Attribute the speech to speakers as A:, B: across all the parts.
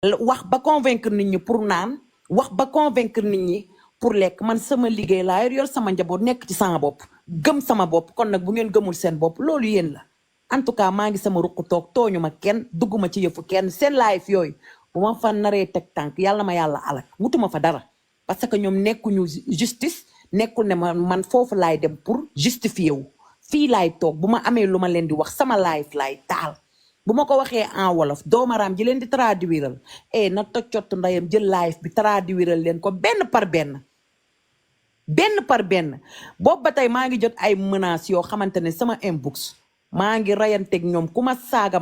A: wax ba convaincre nit ñi pour naan wax ba convaincre nit ñi pour lekk man sama liggéey laa yor sama njaboot nekk ci sama bopp gëm sama bopp kon nag bu ngeen gëmul seen bopp loolu yéen la en tout cas maa ngi sama ruq toog tooñu ma kenn dugguma ci yëfu kenn seen live yooyu bu ma fa naree teg tànk yàlla ma yàlla alak wutuma fa dara parce que ñoom nekkuñu justice nekkul ne man foofu laay dem pour justifier wu fii laay toog bu ma amee lu ma leen di wax sama live laay taal bu ma ko waxee en wolof doomaraam ji leen di traduiral na toccott ndayam jël live bi traduiral leen ko benn par benn boobu ba tey maa ngi jot ay menaces yoo xamante ne sama inbox maa ngi rayanteeg ñoom ku ma saaga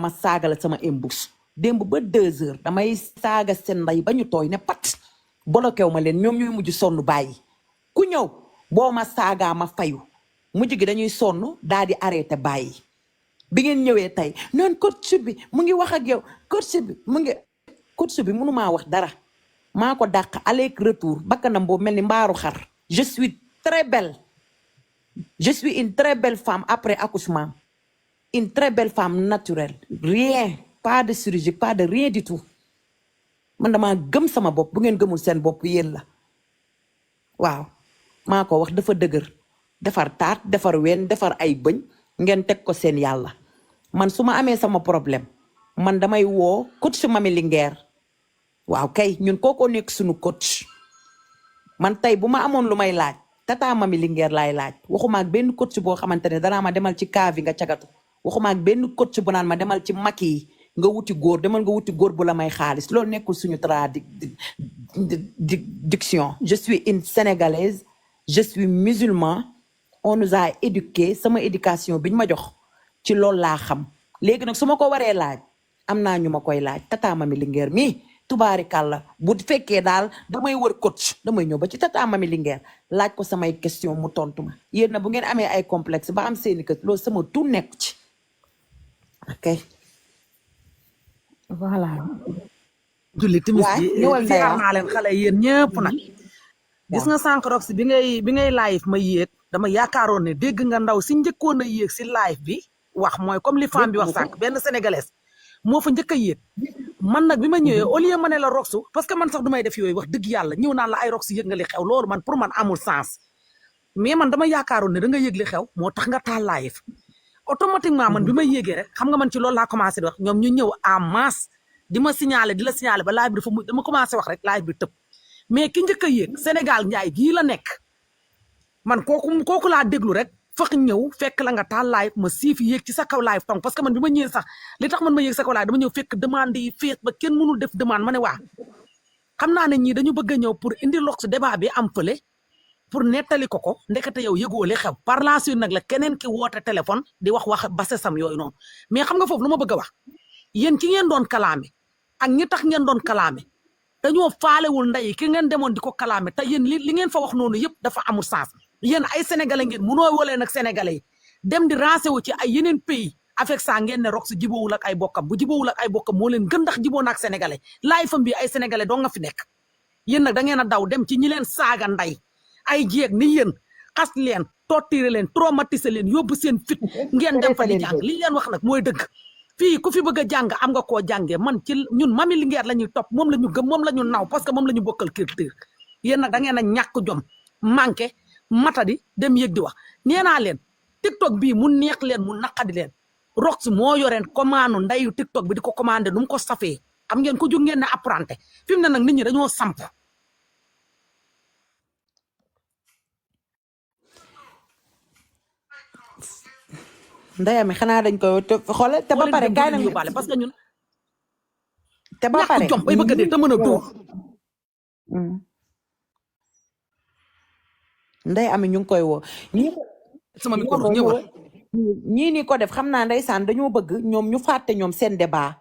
A: la sama inbox démb ba 2 heures damay saaga seen nday ba ñu tooy ne pat bloqué wu ma leen ñoom ñooy mujj sonn bàyyi ku ñëw boo ma saagaa ma fayu mujj gi dañuy sonn daal di arrêté bàyyi bi ngeen ñëwee tey noonu coach bi mu ngi wax ak yow coach bi mënumaa wax dara maa ko dàq aller retour bakkanam boobu mel ni mbaaru xar je suis très belle je suis une très belle femme après accouchement une très belle femme naturelle rien pas de chirurgie pas de rien du tout man damaa gëm sama bopp bu ngeen gëmul seen bopp yéen la waaw maa ko wax dafa dëgër defar taat defar ween defar ay bëñ ngeen teg ko seen yàlla man su ma amee sama problème man damay woo coach Mami Linguère waaw kay ñun kookoo nekk suñu coach man tey bu ma amoon lu may laaj tata Mami Linguère laay laaj waxuma ak benn coach boo xamante ne danaa ma demal ci kaavi nga cagatu waxuma ak benn coach bu naan ma demal ci makki yi nga wuti góor demal nga wuti góor bu la may xaalis loolu nekkul suñu diction je suis une sénégalaise je suis musulman on nous a éduqué sama éducation biñ ma jox ci loolu laa xam léegi nag su ma ko waree laaj am naa ñu ma koy laaj tata Mami Linguère mii tubaarikàlla bu fekkee daal damay wër coach damay ñëw ba ci tata Mami Linguère laaj ko samay question mu tontu ma yéen na bu ngeen amee ay complexe ba am seeni kër loolu sama tout nekk ci ok
B: voilà julli timis bi ziar naa leen xale yéen ñëpp nag gis nga sànq Rox bi ngay live ma yéeg dama yaakaaroon ne dégg nga ndaw si njëkkoon a yéeg si live bi wax mooy comme li femme bi wax sànq benn sénégalaise moo fa njëkk a yéeg man nag bi ma ñëwee au lieu ma ne la Roxu parce que man sax du may def yooyu wax dëgg yàlla ñëw naan la ay Rox yëg nga li xew loolu man pour man amul sens mais man dama yaakaaroon ne da nga yëg li xew moo tax nga taal live automatiquement man bi ma yéegee rek xam nga man ci loolu laa commencé di wax ñoom ñu ñëw en masse di ma signaler di la signaler ba live bi dafa dama commencé wax rek live bi tëb mais ki njëkk a yéeg Sénégal njaay gii la nekk man kooku laa déglu rek fax ñëw fekk la nga taal live ma siif yéeg ci sa kaw live tong parce que man bi ma ñëwee sax li tax man ma yéeg sa kaw live dama ñëw fekk demande yi fees ba kenn mënul def demande ma ne waa xam naa ne ñii dañu bëgg a ñëw pour indi Rox débat bi am fële pour nettali ko ndekete yow yëgoo li xew par la suite nag la keneen ki woote téléphone di wax basesam yooyu noonu mais xam nga foofu lu ma bëgg a wax yéen ki ngeen doon kalaame ak ñi tax ngeen doon kalaame dañoo faalewul ndey ki ngeen demoon di ko kalaame te yéen li ngeen fa wax noonu yëpp dafa amul sens yéen ay sénégalais ngeen munoo wolee nag sénégalais yi dem di rancé wu ci ay yeneen pays avec ça ngeen ne Rox jiboowul ak ay bokkam bu jiboowul ak ay bokkam moo leen gën ndax jiboo na ak sénégalais laay fam bi ay sénégalais doo nga fi nekk yéen nag da ngeen a daw dem ci ñi leen saaga nday ay jeeg ni yéen xas leen torturer leen traumatiser leen yóbbu seen fit ngeen dem fa di jàng li leen wax nag mooy dëgg fii ku fi bëgg a jàng am nga koo jàngee man ci ñun Mami Linguère la ñuy topp moom la ñu gëm moom la ñu naw parce que moom la ñu bokkal culture yéen nag da ngeen a ñàkk jom manqué matadi dem yëg di wax nee naa leen TikTok bii mu neex leen mu naqadi leen Rox moo yoreen commande ndayu TikTok bi di ko commandé nu mu ko safee xam ngeen ko jóg ngeen ne apprenti fi mu ne nag nit ñi dañoo samp
A: ndeyami xanaa dañ koy xoolal te ba pare kaay nañu
B: yóbbaale parce que ñun
A: te ba pare
B: ñàkk jom bay bëgg a dee te mën a dóor
A: ndey ami ñu ngi koy woo
B: sama micro ñëwal
A: ñii ni ko def xam naa ndeysaan dañoo bëgg ñoom ñu fàtte ñoom seen débat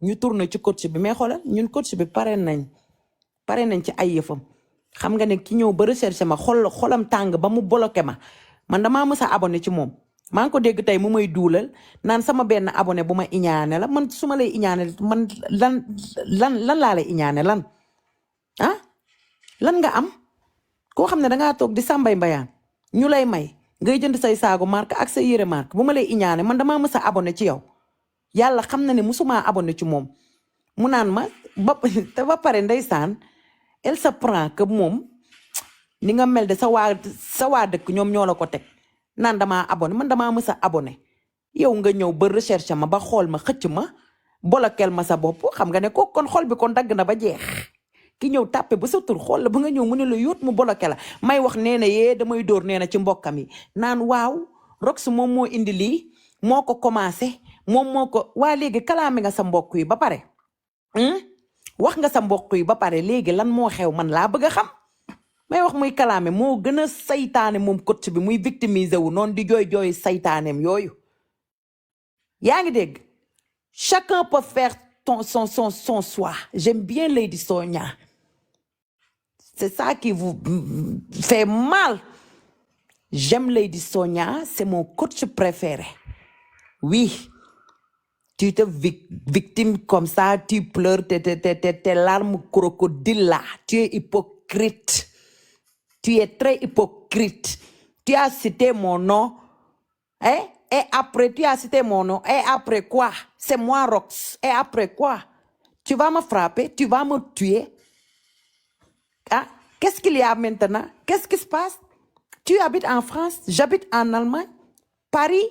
A: ñu tourné ci coach bi mais xoolal ñun coach bi pare nañ ci ay yëfam xam nga ne ki ñëw ba recherché ma xolam tàng ba mu bloqué ma man damaa mës a abonné ci moom maa ngi ko dégg tey mu may duulal naan sama benn abonné bu ma iñaane la man su ma lay iñaane man lan laa lay iñaane lan ah lan nga am koo xam ne dangaa toog di sàmbay mbayaan ñu lay may ngay jënd say saagu marque ak sa yére marque bu ma lay iñaane man damaa mës a abonné ci yow yàlla xam na ne musumaa abonné ci moom mu naan ma te ba pare ndeysaan elle se prend que moom ni nga mel de sa waa dëkk ñoom ñoo la ko teg naan damaa abonné man damaa mës a abonné yow nga ñëw ba recherche ma ba xool ma xëcc ma bolokel ma sa bopp xam nga ne ko kon xol bi kon dagg na ba jeex ki ñëw tàppe ba sa tur xool la ba nga ñëw mu ne la yóot mu boloke la may wax nee na yee damay dóor nee na ci mbokkam yi naan waaw Rox moom moo indi lii moo ko commencé moom moo ko waa léegi kalaame nga sa mbokk yi ba pare wax nga sa mbokk yi ba pare léegi lan moo xew man laa bëgg a xam may wax muy kalaame moo gën a saytaane moom coach bi muy victimiser wu noonu di jooy saytaaneem yooyu yaa ngi dégg chacun peut faire son choix j'aime bien Lady Sonia c'est ça qui vous fait mal j'aime Lady Sonia c'est mon coach préféré oui tu te victime comme ça tu pleures tes larmes crocodile là tu es hypocrite tu es très hypocrite tu as cité mon nom hein et après tu as cité mon nom et après quoi c'est moi Rox et après quoi tu vas me frapper tu vas me tuer ah qu'est-ce qu'il y a maintenant qu'est-ce qui se passe tu habites en France j'habite en Allemagne Paris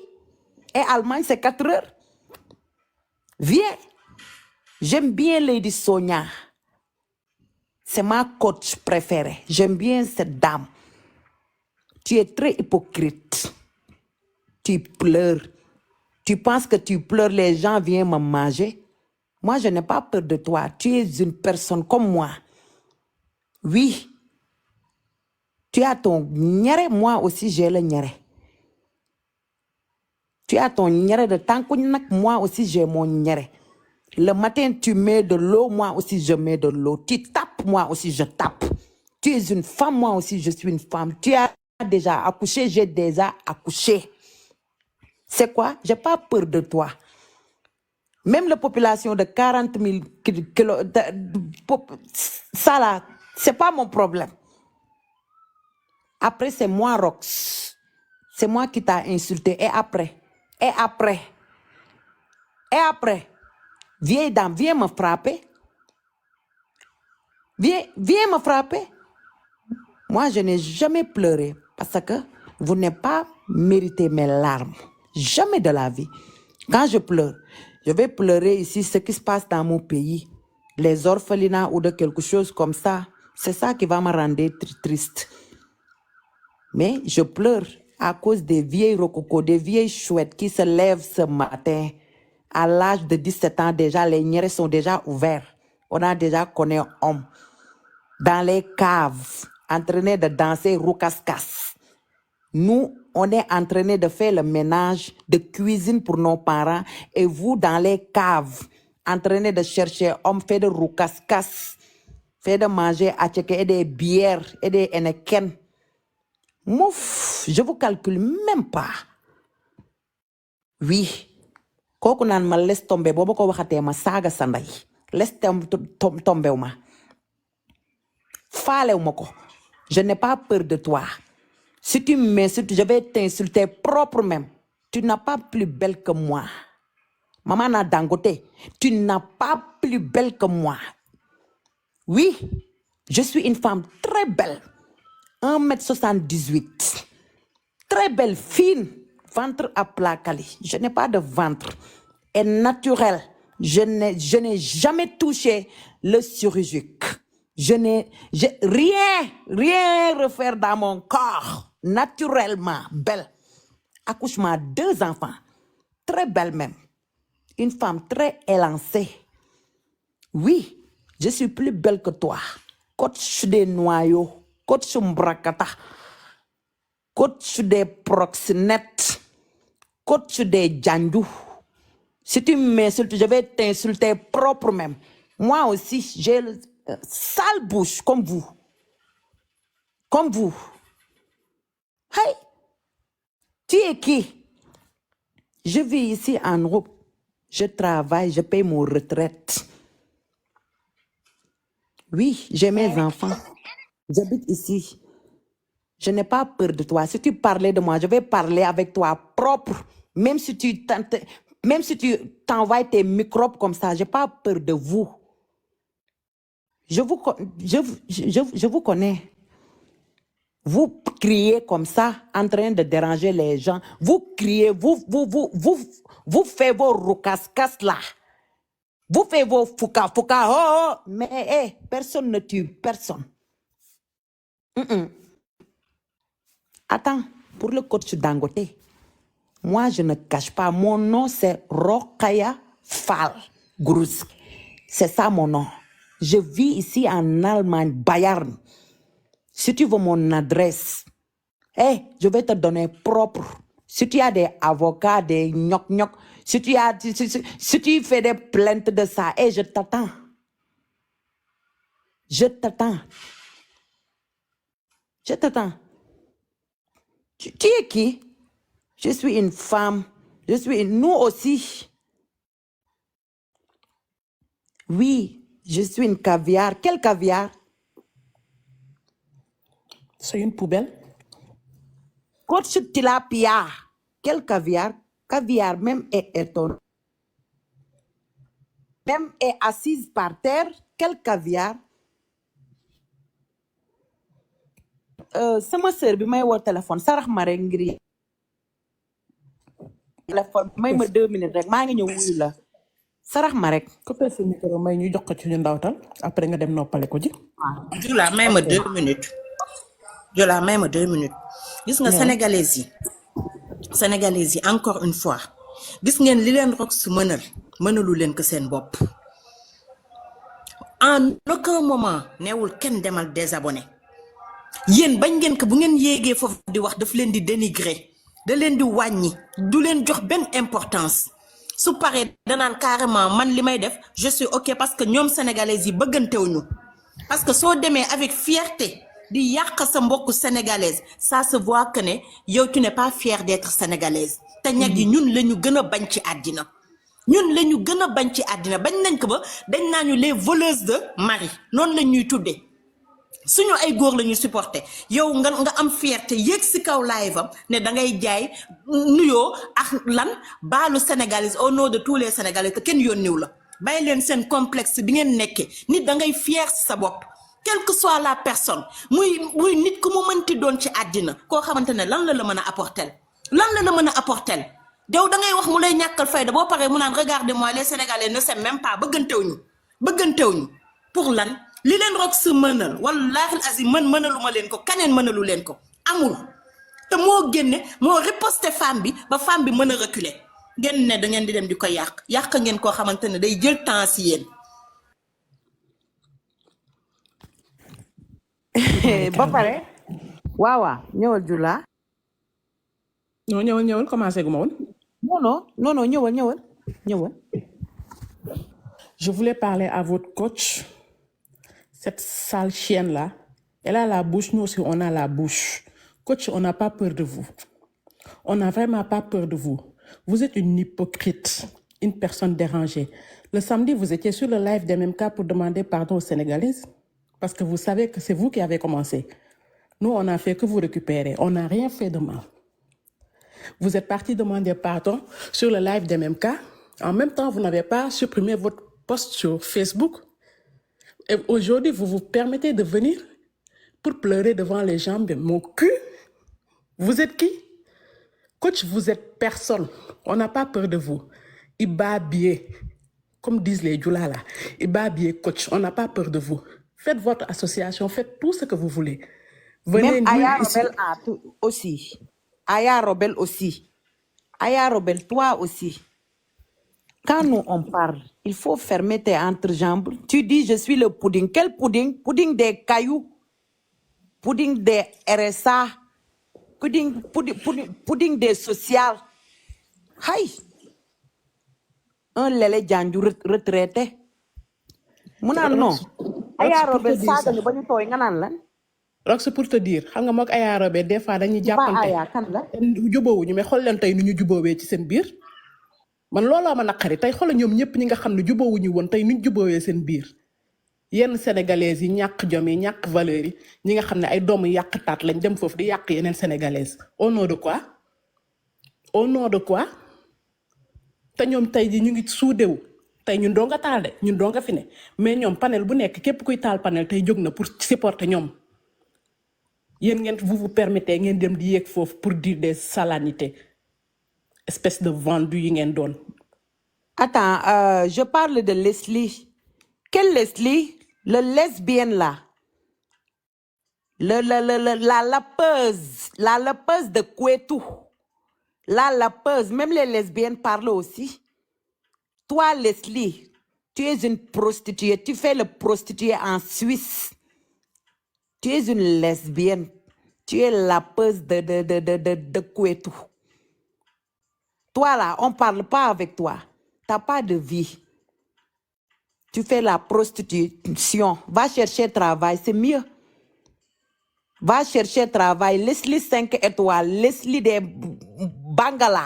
A: et Allemagne c'est 4 heures viens j'aime bien Lady Sonia c'est ma coach préférée j'aime bien cette dame tu es très hypocrite tu pleures tu penses que tu pleures les gens viennent me manger moi je n'ai pas peur de toi tu es une personne comme moi oui tu as ton ñere moi aussi j'ai le ñere tu as ton ñere de tànku nag moi aussi j'ai mon ñere le matin tu mets de l'eau moi aussi je mets de l'eau tu tapes moi aussi je tape tu es une femme moi aussi je suis une femme tu as déjà accouché j'ai déjà accouché c'est quoi j'ai pas peur de toi même la population de 40 000 kilos ça là c'est pas mon problème après c'est moi Rox c'est moi qui t'a insulté et après vieille dame viens me frapper viens me frapper moi je n'ai jamais pleuré parce que vous n'avez pas mérité mes larmes jamais de la vie quand je pleure je vais pleurer ici ce qui se passe dans mon pays les orphelinats ou de quelque chose comme ça c'est ça qui va me rendre triste mais je pleure à cause des vieilles rococos des vieilles chouettes qui se lèvent ce matin à l'âge de 17 ans déjà les ñeres sont déjà ouverts on a déjà connu homme dans les caves entraînés de danser roucascas nous on est entraînés de faire le ménage de cuisine pour nos parents et vous dans les caves entraînés de chercher hommes fait de roucascas fait de manger attiéké et des bières et des Heineken mouf je vous calcule même pas oui kooku naan ma laisse tomber boo ma ko waxatee ma saaga sa ndey laisse tomber ma faalew ma ko je n'ai pas peur de toi si tu m'insultes je vais t'insulter propre même tu n'as pas plus belle que moi Maman na Dangote tu n'as pas plus belle que moi oui je suis une femme très belle 1m78 très belle fine ventre à plat Kali je n'ai pas de ventre est naturel je n'ai jamais touché le chirurgique je rien refaire dans mon corps naturellement belle accouchement 2 enfants très belle même une femme très élancée oui je suis plus belle que toi coach des noyaux coach mbrakata coach des proxénètes coach des janjou si tu m'insultes je vais t'insulter propre même moi aussi j'ai le sale bouche comme vous hey tu es qui je vis ici en Europe je travaille je paye mon retraite oui j'ai mes enfants j'habite ici je n'ai pas peur de toi si tu parlais de moi je vais parler avec toi propre même si tu tentes Même si tu t'envoies tes microbes comme ça, j'ai pas peur de vous. Je vous connais. Vous criez comme ça, en train de déranger les gens. Vous criez, vous faites vos roucas-cas là. Vous faites vos fouca, oh, mais personne ne tue personne. Attends, pour le coach Dangote, moi je ne cache pas, mon nom c'est Rokhaya Fall Grouz. C'est ça mon nom. Je vis ici en Allemagne, Bayern. Si tu veux mon adresse, je vais te donner propre. Si tu as des avocats, des gnoc-gnoc, si tu fais des plaintes de ça, je t'attends. Je t'attends. Je t'attends. Tu es qui? Je suis une femme. Nous aussi. Oui, je suis une caviar. Quel caviar?
C: C'est une poubelle.
A: Coach tilapia. Quel caviar? Caviar même même est assise par terre. Quel caviar? Sama sœur bi may woo téléphone sarax ma rek ngir téléphone may ma 2 minutes rek maa ngi ñëw wuyu la sarax ma rek.
C: Coupé sa micro may ñu jox ko ci ñu ndawtal après nga dem noppale ko ji.
D: Jula may ma 2 minutes. Jula may ma 2 minutes. Gis nga sénégalais yi encore une fois gis ngeen li leen Rox mënalu leen ko seen bopp. En aucun moment neewul kenn demal désabonné. Yéen bañ ngeen ko bu ngeen yéegee foofu di wax daf leen di dénigrer da leen di wàññi du leen jox benn importance su paree danaan carrément man li may def je suis ok parce que ñoom sénégalais yi bëggantewuñu parce que soo demee avec fierté di yàq sa mbokku sénégalaise ça se voit que ne yow tu n'es pas fière d'être sénégalaise te ñag yi ñun la ñu gën a bañ ci àddina bañ nañ ko ba dañ naañu les voleuses de mari noonu la ñuy tuddee suñu ay góor la ñuy supporté yow nga am fierté yéeg si kaw live am ne da ngay jaay nuyoo ak lan baalu sénégalais au nom de tous les sénégalais te kenn yónniw la bàyyi leen seen complexe bi ngeen nekkee nit da ngay fier si sa bopp quelle que soit la personne muy nit ku mu mënti doon ci àddina koo xamante ne lan la mën a apporter yow da ngay wax mu lay ñàkkal fayda boo paree mu naan regardez-moi les sénégalais ne s'aiment même pas bëggantewuñu pour lan li leen Rox mënal wallaahi azim mënaluma leen ko kaneen mënalu leen ko amul te moo génne moo riposte femme bi ba femme bi mën a reculer ngeen ne da ngeen di dem di ko yàq ngeen koo xamante ne day jël temps si yéen.
A: ba pare waaw ñëwal Jula.
C: non ñëwal commencé gu ma woon.
A: non ñëwal.
C: Je voulais parler à votre coach. Cette sale chienne-là, elle a la bouche, nous aussi on a la bouche. Coach, on n'a pas peur de vous. On n'a vraiment pas peur de vous. Vous êtes une hypocrite, une personne dérangée. Le samedi, vous étiez sur le live des MMK pour demander pardon aux Sénégalaises parce que vous savez que c'est vous qui avez commencé. Nous, on n'a fait que vous récupérer. On n'a rien fait de mal. Vous êtes parti demander pardon sur le live des MMK. En même temps, vous n'avez pas supprimé votre post sur Facebook. Et aujourd'hui, vous vous permettez de venir pour pleurer devant les gens. Mon cul, vous êtes qui? Coach, vous êtes personne. On n'a pas peur de vous. Ibabié, comme disent les Djoula là. Ibabié, coach, on n'a pas peur de vous. Faites votre association, faites tout ce que vous voulez. Venez
A: même Aya Robel aussi. Aya Robel, toi aussi. Quand nous on parle, il faut fermer tes entrejambes. Tu dis je suis le pudding. Quel pudding? Pudding des cailloux. Pudding des RSA. Pudding des sociales. Hay. Un lélé jandu retraité. Muna non. Aya Robel saga ni bañu toy nga nan lan.
C: Rox pour te dire xam nga mook Aya Robel des fois dañuy jàppante.
A: Aya kan la.
C: Jubóowuñu mais xool leen tey nu ñu jubóowee ci seen biir. Man looloo ma naqari tey xoolal ñoom ñëpp ñi nga xam ne jubóowuñu woon tey nuñ jubóowee seen biir yenn sénégalaises yi ñàkk jom yi ñàkk valeur yi ñi nga xam ne ay doomu yàq taat lañ dem foofu di yàq yeneen sénégalaises au nom de quoi? te ñoom tey ji ñu ngi suudewu tey ñun doo nga taal de ñun doo nga fi ne mais ñoom panel bu nekk képp kuy taal panel tey jóg na pour supporter ñoom yéen ngeen vous permettez ngeen dem di yéeg foofu pour dire des salanités espèce de vendu yi ngeen doon.
A: Attends, je parle de Leslie. Quelle Leslie? Le lesbienne là. La lapeuse de Kouetou. La lapeuse, même les lesbiennes parlent aussi. Toi, Leslie, tu es une prostituée. Tu fais le prostitué en Suisse. Tu es une lesbienne. Tu es la lapeuse de Kouetou. Toi là, on ne parle pas avec toi. Tu n'as pas de vie. Tu fais la prostitution. Va chercher travail, c'est mieux. Va chercher travail. Leslie 5 étoiles. Leslie des Bangala.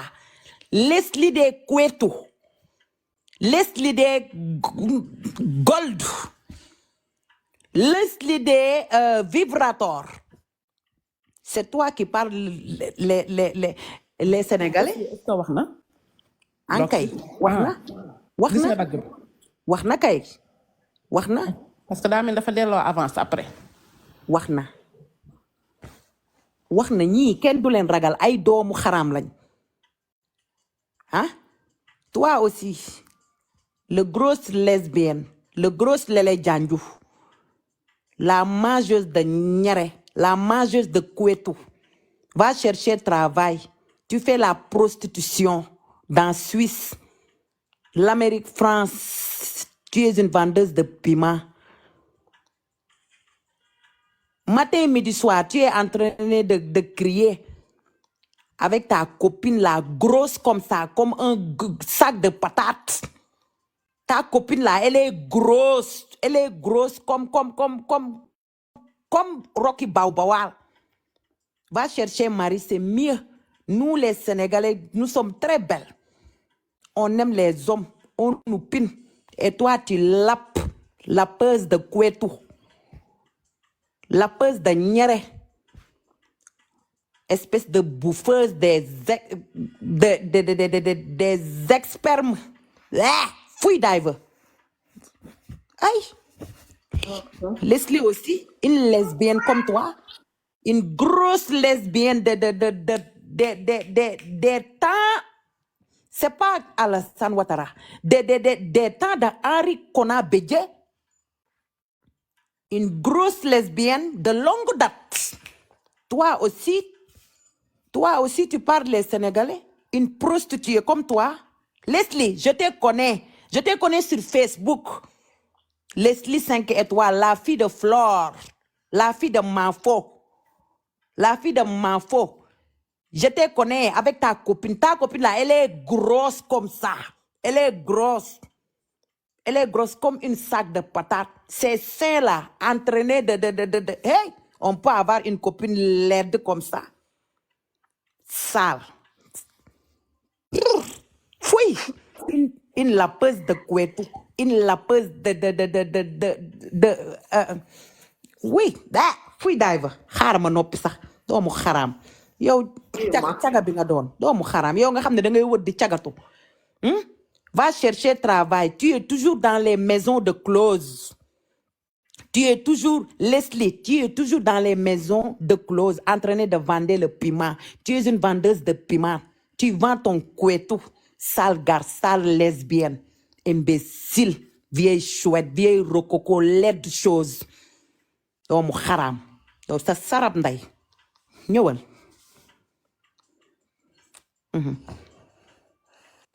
A: Leslie des Kouetou. Leslie des Gold. Leslie des Vibrator. C'est toi qui parles les Sénégalais.
C: est-ce que wax na.
A: Ankay wax na. wax
C: gis nga
A: na
C: dagg bi.
A: wax na kay. wax na.
C: parce que daa mel dafa delloo avance après.
A: wax na. wax na ñii kenn du leen ragal ay doomu xaraam lañ. ah. toi aussi. le gros lesbienne. le gros Lele Janju. La mangeuse de Niare. La mangeuse de Kouetou. Va chercher travail. Tu fais la prostitution dans Suisse, l'Amérique, France. Tu es une vendeuse de piment. Matin, midi, soir, tu es en train de crier avec ta copine là, grosse comme ça, comme un sac de patates. Ta copine là, elle est grosse comme Rocky Baobawal. Va chercher Marie, c'est mieux. Nous, les Sénégalais, nous sommes très belles. On aime les hommes, on nous pine. Et toi, tu lapes, lapeuse de Kouetou. Lapeuse de Niere. Espèce de bouffeuse des expermes. Fouille diver. Aïe. Leslie aussi, une lesbienne comme toi. Une grosse lesbienne des temps, c'est pas Alassane Ouattara, des temps d'Henri Konan Bédié. Une grosse lesbienne de longue date. Toi aussi, tu parles les Sénégalais. Une prostituée comme toi. Leslie, je te connais. Je te connais sur Facebook. Leslie 5 étoiles, la fille de Flore, la fille de Manfo. La fille de Manfo, je te connais avec ta copine. Ta copine là, elle est grosse comme ça. Elle est grosse. Elle est grosse comme une sac de patates. Ces seins là, entraînés Hey, on peut avoir une copine laide comme ça. Sale. Fouille. Une lapeuse de Kouetou. Une lapeuse oui, fouille diver. Xaar ma noppi sax doomu xaraam yow caga bi nga doon doomu xaraam yow nga xam ne da ngay wër di cagatu. Va chercher travail. Tu es toujours dans les maisons de close. Tu es toujours, Leslie, tu es toujours dans les maisons de close en train de vendre le piment. Tu es une vendeuse de piment. Tu vends ton Kouetou. Sale garce, sale lesbienne. Imbécile. Vieille chouette, vieille rococo, laide chose. doomu xaraam yow sa sarab nday ñëwal.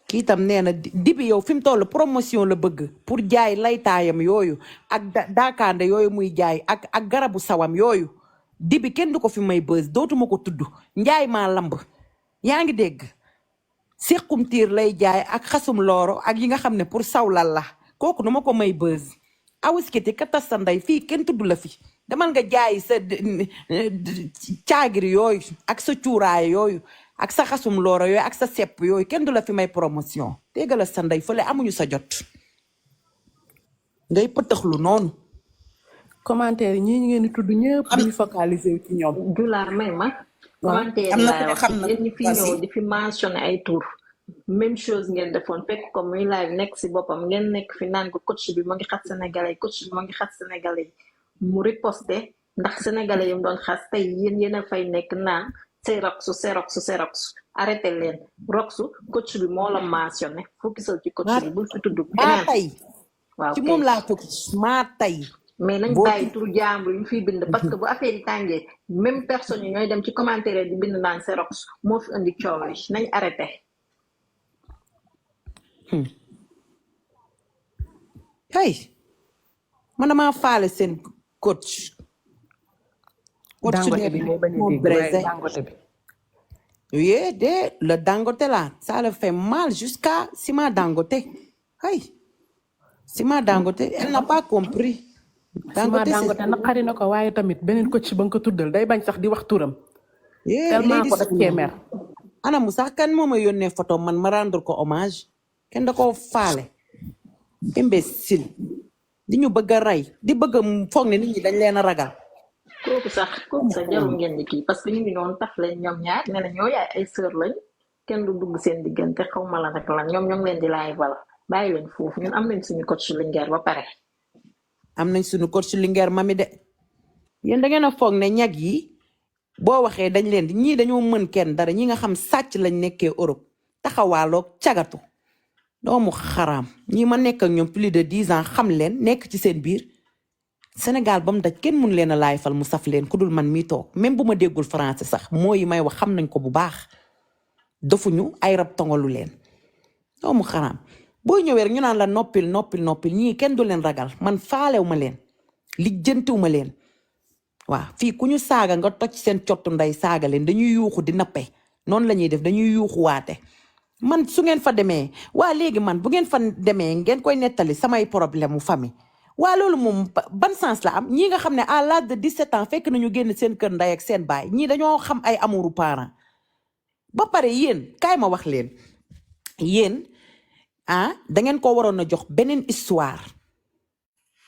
A: kii tam nee na dibi yow fi mu toll promotion la bëgg pour jaay laytaayam yooyu ak daakaande yooyu muy jaay ak garabu sawam yooyu dibi kenn du ko fi may bës dootuma ko tudd njaay maa lamb yaa ngi dégg sequm tiir lay jaay ak xasum looro ak yi nga xam ne pour sawlal la kooku duma ko may bës awiskiti ka tas sa nday fii kenn tudd la fi demal nga jaay sa caagiri yooyu ak sa cuuraay yooyu ak sa xasum looro yooyu ak sa sepp yooyu kenn du la fi may promotion déggal sa ndey fële amuñu sa jot ngay pëtëxlu noonu.
C: commentaire yi ñii ñu ngeen di tudd ñëpp ñu focaliser ci ñoom.
E: Jula may ma.
A: waaw
E: commentaire
A: am na
E: laa
A: ku ne
E: wax
A: xam na
E: yéen ñi fi ñëw di fi mentionné ay tur même chose ngeen defoon fekk ko muy live nekk si boppam ngeen nekk fi naan ko coach bi mu ngi xas sénégalais coach bi mu ngi xas sénégalais mu riposté ndax sénégalais yi mu doon xas tey yéen a fay nekk naan c'est Roxu arrêté leen Roxu coach bi moo la mentionné focusal ci coach bi bul fi tudd
A: maa
E: keneen
A: tay
E: waaw
A: ci
E: kay
A: moom laa focus maa tay
E: mais nañ
A: boo
E: bàyyi turu jàmbur yu ñu fiy bind parce que bu affaire yi tàngee même personne yi ñooy dem ci commentaire di bind naan c'est Rox moo fi indi coow li nañ arrêté
A: hey man damaa faale seen coach
B: Dangote bi ngay bañ a
A: moo
B: dégg
A: braisé
B: waaye Dangote bi.
A: oui de le Dangote là ça le fait mal jusqu'à Sima Dangote hey Sima Dangote elle n'a pas compris
B: Sima
A: Dangote
B: Dangote naqari na ko waaye tamit beneen coach ba nga ko tuddal day bañ sax di wax turam. tellement ko def kemer.
A: ana mu sax kan moo ma yónnee photo man ma rendre ko hommage kenn da koo faale imbécile di ñu bëgg a rey di bëgg a foog ne nit ñi dañ leen a ragal
E: kooku sax jarul ngeen di kii parce que ñu ngi doon taf leen ñoom ñaar nee na ñoo yaay ay sœur lañ kenn du dugg seen diggante xaw ma la nag lan ñoom ñoo ngi leen di laay bala bàyyi leen foofu ñun am nañ suñu coach Linguère ba pare
A: am nañ suñu coach Linguère mami de yéen da ngeen a foog ne ñag yi boo waxee dañ leen di ñii dañoo mën kenn dara ñi nga xam sàcc lañ nekkee Europe taxawaaloog cagatu doomu xaraam ñi ma nekk ak ñoom plus de 10 ans xam leen nekk ci seen biir Sénégal ba mu daj kenn mun leen a laay fal mu saf leen ku dul man mii toog même bu ma déggul français sax moo yi may wax xam nañ ko bu baax dofuñu ay rab tongalu leen doomu xaraam boo ñëwee rek ñu naan la noppil ñii kenn du leen ragal man faalew ma leen lijjantiw ma leen waaw fii ku ñu saaga nga toj seen cottu ndey saaga leen dañuy yuuxu di nappe noonu la ñuy def dañuy yuuxu waate man su ngeen fa demee waa léegi man bu ngeen fa demee ngeen koy nettali samay problème mu famille waa loolu moom ban sens la am ñii nga xam ne à l'âge de 17 ans fekk nañu génn seen kër ndey ak seen baay ñii dañoo xam ay amouru parents ba pare yéen kaay ma wax leen yéen da ngeen ko waroon a jox beneen histoire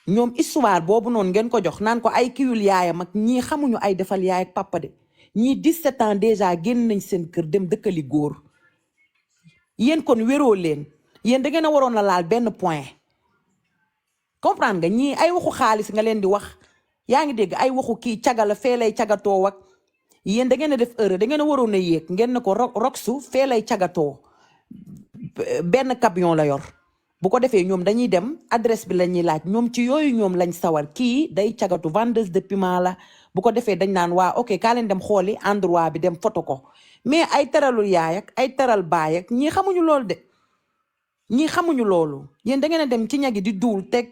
A: ñoom histoire boobu noonu ngeen ko jox naan ko ay kiwul yaayam ak ñii xamuñu ay defal yaay ak papa de ñii 17 ans déjà génn nañ seen kër dem dëkkali góor yéen kon wéroo leen yéen da ngeen a waroon a laal benn point comprendre nga ñii ay waxu xaalis nga leen di wax yaa ngi dégg ay waxu kii cagala fee lay cagatoo ak yéen da ngeen a def erreur da ngeen a waroon a yéeg ngeen ne ko Roxu fee lay cagatoo benn camion la yor bu ko defee ñoom dañuy dem adresse bi la ñuy laaj ñoom ci yooyu ñoom lañ sawar kii day cagatu vendeuse de piment la bu ko defee dañ naan waa ok kaa leen dem xooli endroit bi dem photo ko mais ay teralul yaay ak ay teral baay ak ñii xamuñu loolu de ñii xamuñu loolu yéen da ngeen a dem ci ñagi di duul te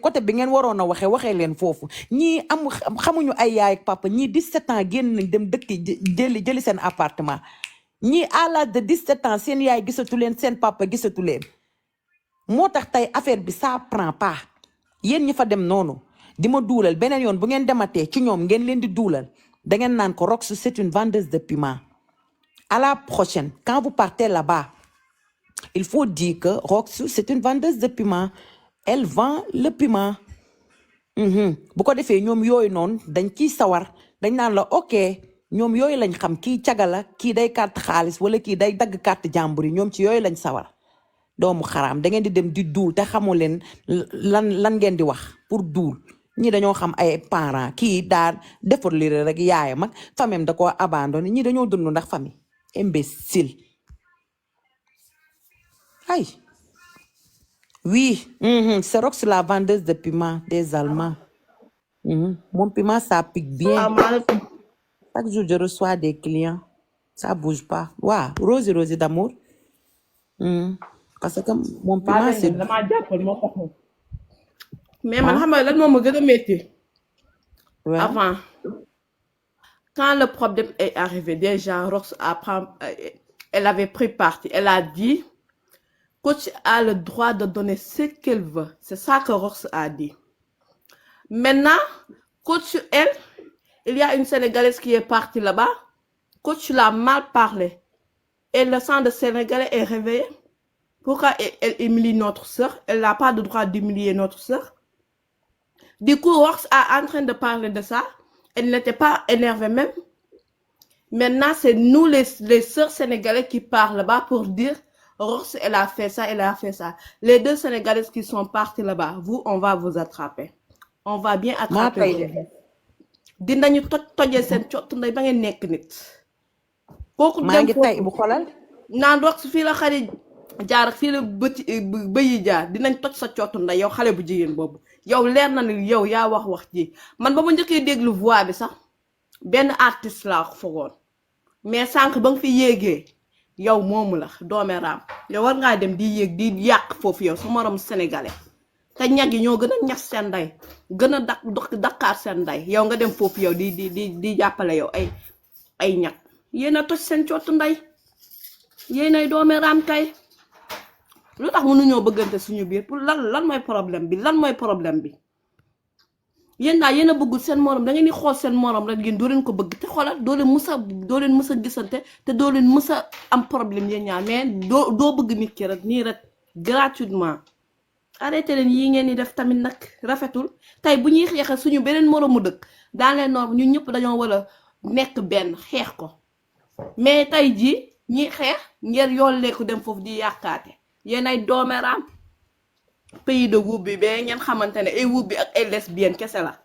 A: côté bi ngeen waroon a waxee leen foofu ñii xamuñu ay yaay ak papa ñii 17 ans génn nañ dem dëkki jëli seen appartement ñii à l'âge de 17 ans seen yaay gisatu leen seen papa gisatu leen moo tax tey affaire bi ça prend pas yéen ñi fa dem noonu di ma duulal beneen yoon bu ngeen dematee ci ñoom ngeen leen di duulal da ngeen naan ko Rox c'est une vendeuse de piment à la prochaine quand vous partez là-bas il faut dire que Rox c'est une vendeuse de piment elle vend le piment bu ko defee ñoom yooyu noonu dañ ciy sawar dañ naan la ok ñoom yooyu lañ xam kii cagala kii day carte xaalis wala kii day dagg carte jàmbur yi ñoom ci yooyu lañ sawar doomu xaraam da ngeen di dem di duul te xamoo leen lan ngeen di wax pour duul ñii dañoo xam ay parents kii daal defar li rek yaayam ak famille da koo abandonné ñii dañoo dund ndax famille imbécile ay oui c'est Rox la vendeuse de piment des Allemands mon piment ça pique bien chaque jour je reçois des clients ça bouge pas waaw Rosie d'amour parce que mon piment c'est
C: damaa jàppal moo tax mais man xam nga lan moo ma gën a métti avant quand le problème est arrivé déjà Rox elle avait pris parti elle a dit coach a le droit de donner ce qu'elle veut c'est ça que Rox a dit maintenant coach elle il y a une Sénégalaise qui est partie là-bas coach l'a mal parlé et le sang de Sénégalais est réveillé. Pourquoi elle humilie notre sœur? Elle n'a pas de droit d'humilier notre sœur. Du coup, Rox est en train de parler de ça. Elle n'était pas énervée même.
F: Maintenant, c'est nous, les sœurs sénégalais, qui partent là-bas pour dire Rox, elle a fait ça, elle a fait ça. Les 2 Sénégalaises qui sont parties là-bas, vous, on va vous attraper. On va bien
A: maa
F: attraper
A: tay de
F: vous. Dinañu tojee seen cott nday ba ngeen nekk nit. Kooku
A: maa
F: dem
A: ngi tay
F: foofu
A: bu xolal
F: naan Rox fii la xale jaar ak fii la bëyi jaar dinañ toj sa cottu nday yow xale bu jigéen boobu. Yow leer na ni yow yaa wax ji man ba ma njëkkee déglu voix bi sax benn artiste laa ko foogoon mais sànq ba nga fi yéegee yow moomu la doomeeraam yow war ngaa dem di yéeg di yàq foofu yow sa morom sénégalais te ñag yi ñoo gën a ñax seen ndey gën a Dakar seen ndey yow nga dem foofu yow di jàppale yow ay ñag yéen a toj seen cottu ndey yéen ay doomeeraam kay lu tax mënuñoo bëggante suñu biir pour lan mooy problème bi lan mooy problème bi yéen daal yéen a bëggul seen morom da ngeen di xool seen morom rek yéen doo leen ko bëgg te xoolal doo leen mës a gisante te doo leen mës a am problème yéen ñaar mais doo bëgg nit ki rek nii rek gratuitement arrêté leen yii ngeen di def tamit nag rafetul tey bu ñuy xeexee suñu beneen moromu dëkk dans les normes ñun ñëpp dañoo war a nekk benn xeex ko mais tey jii ñi xeex ngeen yolleeku dem foofu di yàqaate yéen ay doomeeraam pays de wubbi ba ngeen xamante ne ay wubbi ak ay lesbienne kese la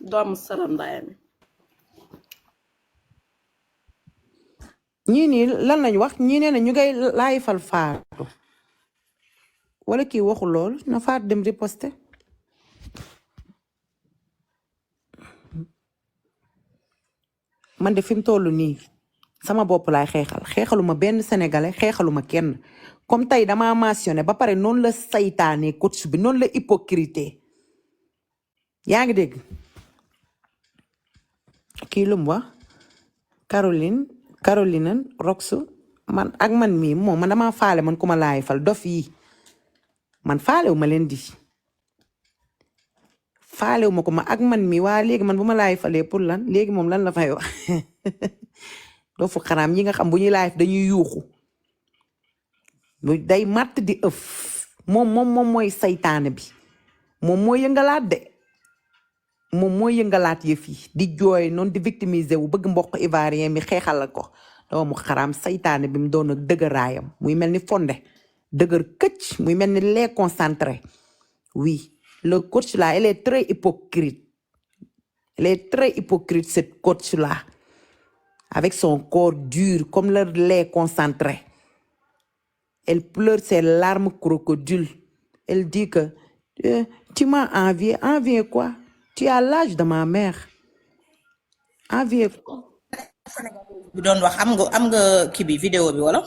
F: doomu saram ndayami
A: ñii nii lan lañ wax ñii nee na ñu ngay laay fal faatu wala kii waxu loolu na faatu dem riposte man de fi mu toll nii sama bopp laay xeexaluma benn sénégalais xeexaluma kenn comme tey dama mentionné ba pare noonu la saytaane coach bi noonu la hypocrite yaa ngi dégg kii lu mu wax Caroline Roxu man ak man mii moom man dama faale man ku ma laay fal dof yi man faalewu ma leen di faalewu ma ko ma ak man mii waa léegi man bu ma laay falee pour lan léegi moom lan la fay wax doofu xaraam ñi nga xam bu ñuy laay dañuy yuuxu day matt di ëf moom mooy saytaane bi moom mooy yëngalaat de moom mooy yëngalaat yëf yi di jooy noonu di victimiser wu bëgg mbokk ivoirien mi xeexal la ko doomu xaraam saytaane bi mu doon ak dëgëraayam muy mel ni fonde dëgër këcc muy mel ni lait concentré oui le coach là elle est très hypocrite cette coach là avec son corps dur comme le lait concentré. Elle pleure ses larmes crocodiles. Elle dit que tu m'as envié. Envié quoi? Tu as l'âge de ma mère. Envié quoi?
D: bi doon wax am nga kii bi vidéo bi wala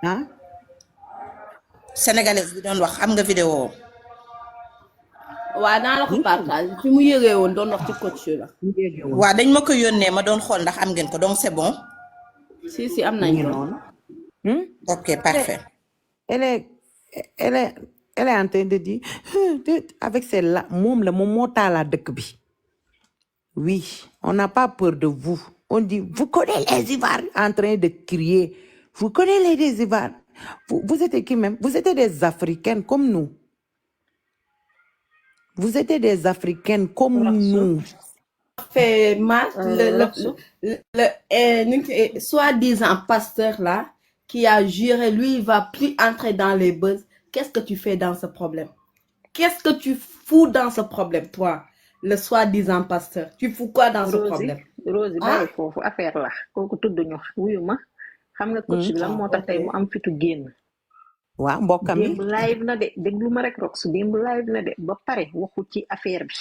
A: Hein?
D: sénégalaise bi doon wax am nga vidéo
F: waa naa la ko partage fi mu yëgee woon doon wax ci coach la
D: waa dañ ma ko yónnee ma doon xool ndax am ngeen ko donc c'est bon
F: si am nañ ko
D: ok parfait
A: Elle est en train de dire avec ses moom moo taalaa dëkk bi. Oui, on n'a pas peur de vous. On dit, vous connaissez les Ivoiriens en train de crier. Vous connaissez les Ivoiriens. Vous êtes qui même? Vous êtes des Africaines comme nous. Vous êtes des Africaines comme nous.
F: fait le soi-disant pasteur là qui a juré, lui, il va plus entrer dans les buzz. Qu'est-ce que tu fais dans ce problème? Qu'est-ce que tu fous dans ce problème, toi, le soi-disant pasteur? Tu fous quoi dans ce problème?
E: Rosie bàyyi foofu affaire la kooku tudd ñu wuyu ma xam nga coach bi lan moo tax tey mu am fitu génn.
A: waaw mbokkam yi
E: démb live na de déglu ma rek Rox démb live na de ba pare waxu ci affaire bi.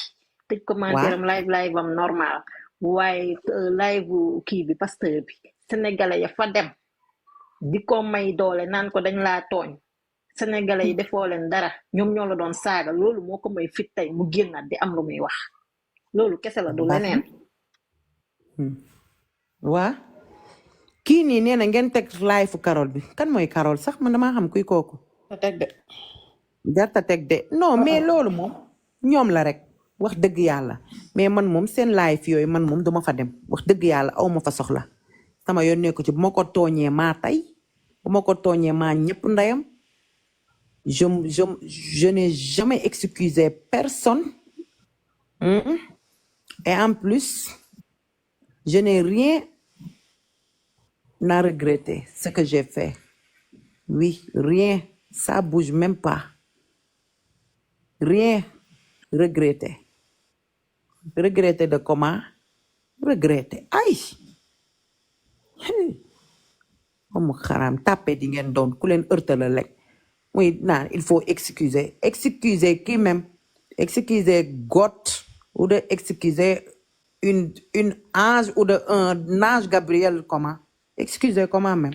E: tëj commentaire am live am normal waaye live kii bi pasteur bi sénégalais ya fa dem di ko may doole naan ko dañ laa tooñ sénégalais yi defoo leen dara ñoom ñoo la doon saaga loolu moo ko may fit tey mu génnaat di am lu muy wax loolu kese la du leneen.
A: waa kii nii nee na ngeen teg live Carole bi kan mooy Carole sax man damaa xam kuy kooku. jarta teg de non mais loolu moom ñoom la rek wax dëgg yàlla mais man moom seen live yooyu man moom duma fa dem wax dëgg yàlla aw ma fa soxla sama yoon nekku ci bu ma ko tooñee maa tey bu ma ko tooñee maa ñëpp ndeyam je n'ai jamais excusé personne et en plus je n'ai rien n'a regretté ce que j'ai fait. Oui, rien. Ça bouge même pas. Rien. Regretter. Regretter de comment? Regretter. Aïe! Omu xaram tapé di ngeen doon ku leen ërtala lekk muy naan il faut excuser qui même excuser God ou de excuser une ange ou de un ange Gabriel comment excuser comment même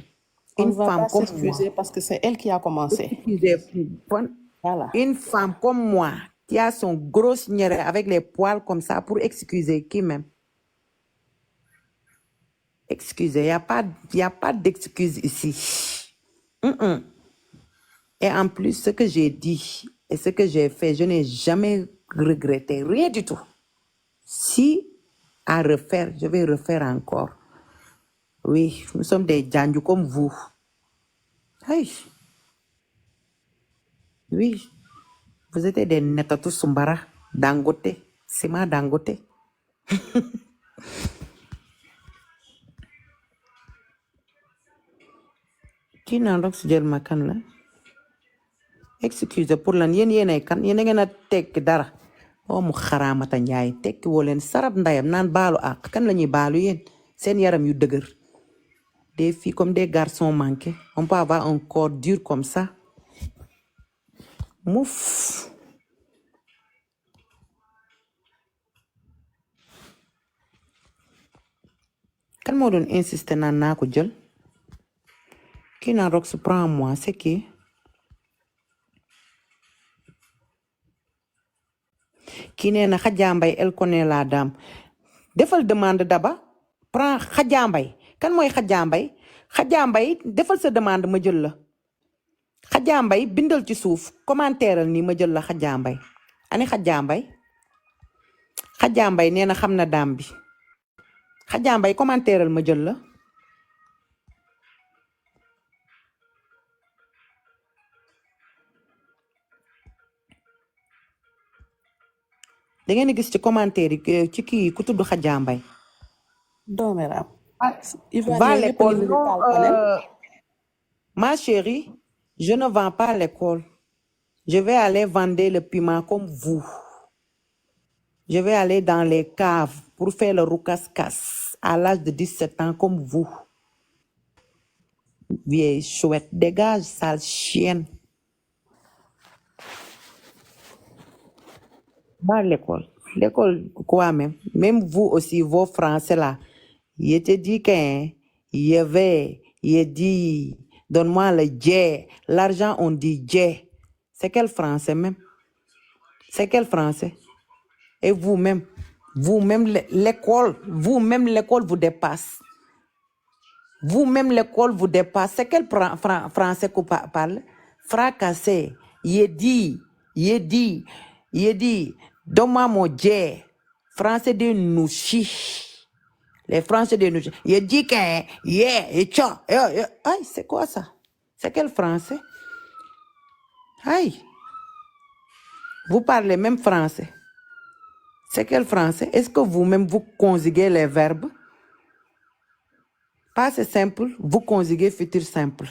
C: On ne
A: une
C: va
A: femme
C: pas
A: comme moi
C: s'excuser parce que c'est elle qui a commencé.
A: excuser
C: Voilà.
A: une femme comme moi qui a son gros niéré avec les poils comme ça pour excuser qui même excuser y a pas d'excuse ici. Et en plus, ce que j'ai dit et ce que j'ai fait, je n'ai jamais regretté, rien du tout. Si à refaire, je vais refaire encore. Oui, nous sommes des djandjou comme vous. Aïe. Oui, vous êtes des Netatou Sumbara, Dangote, Sima Dangote. Qui n'en rox jël ma kan la? Excuse pour lan yéen ay kan yéen a ngeen a tekki dara oo mu xaraamata njaay tekki woo leen sarab ndayam naan baalu àq kan la ñuy baalu yéen seen yaram yu dëgër des filles comme des garçons manqués on peut avoir un corps dur comme ça mouf kan moo doon insister naan naa ko jël kii naan rox prend moi c'est qui kii nee na Khadja Mbaye elle connaît la dame defal demande daba prend Khadja Mbaye kan mooy Khadja Mbaye Khadja Mbaye defal sa demande ma jël la Khadja Mbaye bindal ci suuf commentaire nii ma jël la Khadja Mbaye ani Khadja Mbaye Khadja Mbaye nee na xam na daam bi Khadja Mbaye commentaire ma jël la da ngeen gis ci commentaire yi ci kii ku tudd Khadja Mbaye
C: Doomeraam.
A: va à l'école non ma chérie je ne vends pas à l'école je vais aller vendre le piment comme vous je vais aller dans les caves pour faire le roukas-kas à l'âge de 17 ans comme vous vieille chouette dégage sale chienne va à l'école quoi même vous aussi vos français là je te dis que je vais je dis donne-moi le jet l'argent on dit jet c'est quel français même c'est quel français et vous-même l'école vous dépasse vous-même l'école vous dépasse c'est quel français qu'on parle fracassé je dis donne-moi mon jet français de nouchi les Français de nous. Il dit que, aïe, c'est quoi ça? C'est quel français? Aïe. Vous parlez même français. C'est quel français? Est-ce que vous-même vous conjuguez les verbes? Passé simple, vous conjuguez futur simple.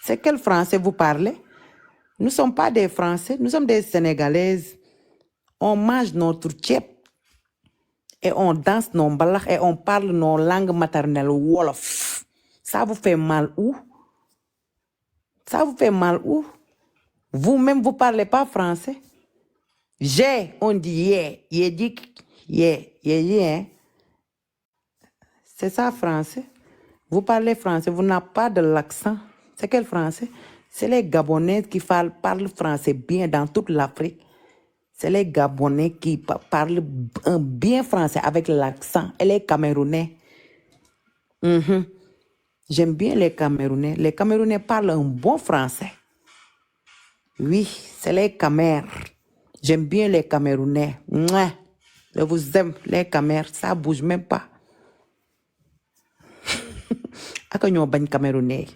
A: C'est quel français vous parlez? Nous ne sommes pas des Français, nous sommes des Sénégalaises. On mange notre tchèp. Et on danse nos mbalax et on parle nos langues maternelles wolof. Ça vous fait mal où? Ça vous fait mal où? Vous-même, vous parlez pas français? On dit yeah. Dit yeah. C'est ça français. Vous parlez français, vous n'avez pas de l'accent. C'est quel français? C'est les Gabonais qui parlent français bien dans toute l'Afrique. C'est les Gabonais qui parlent un bien français avec l'accent. Et les Camerounais. J'aime bien les Camerounais. Les Camerounais parlent un bon français. Oui, c'est les Camers. J'aime bien les Camerounais. Mouah. Je vous aime, les Camers. Ça bouge même pas. Aka ñoo bañ Camerounais.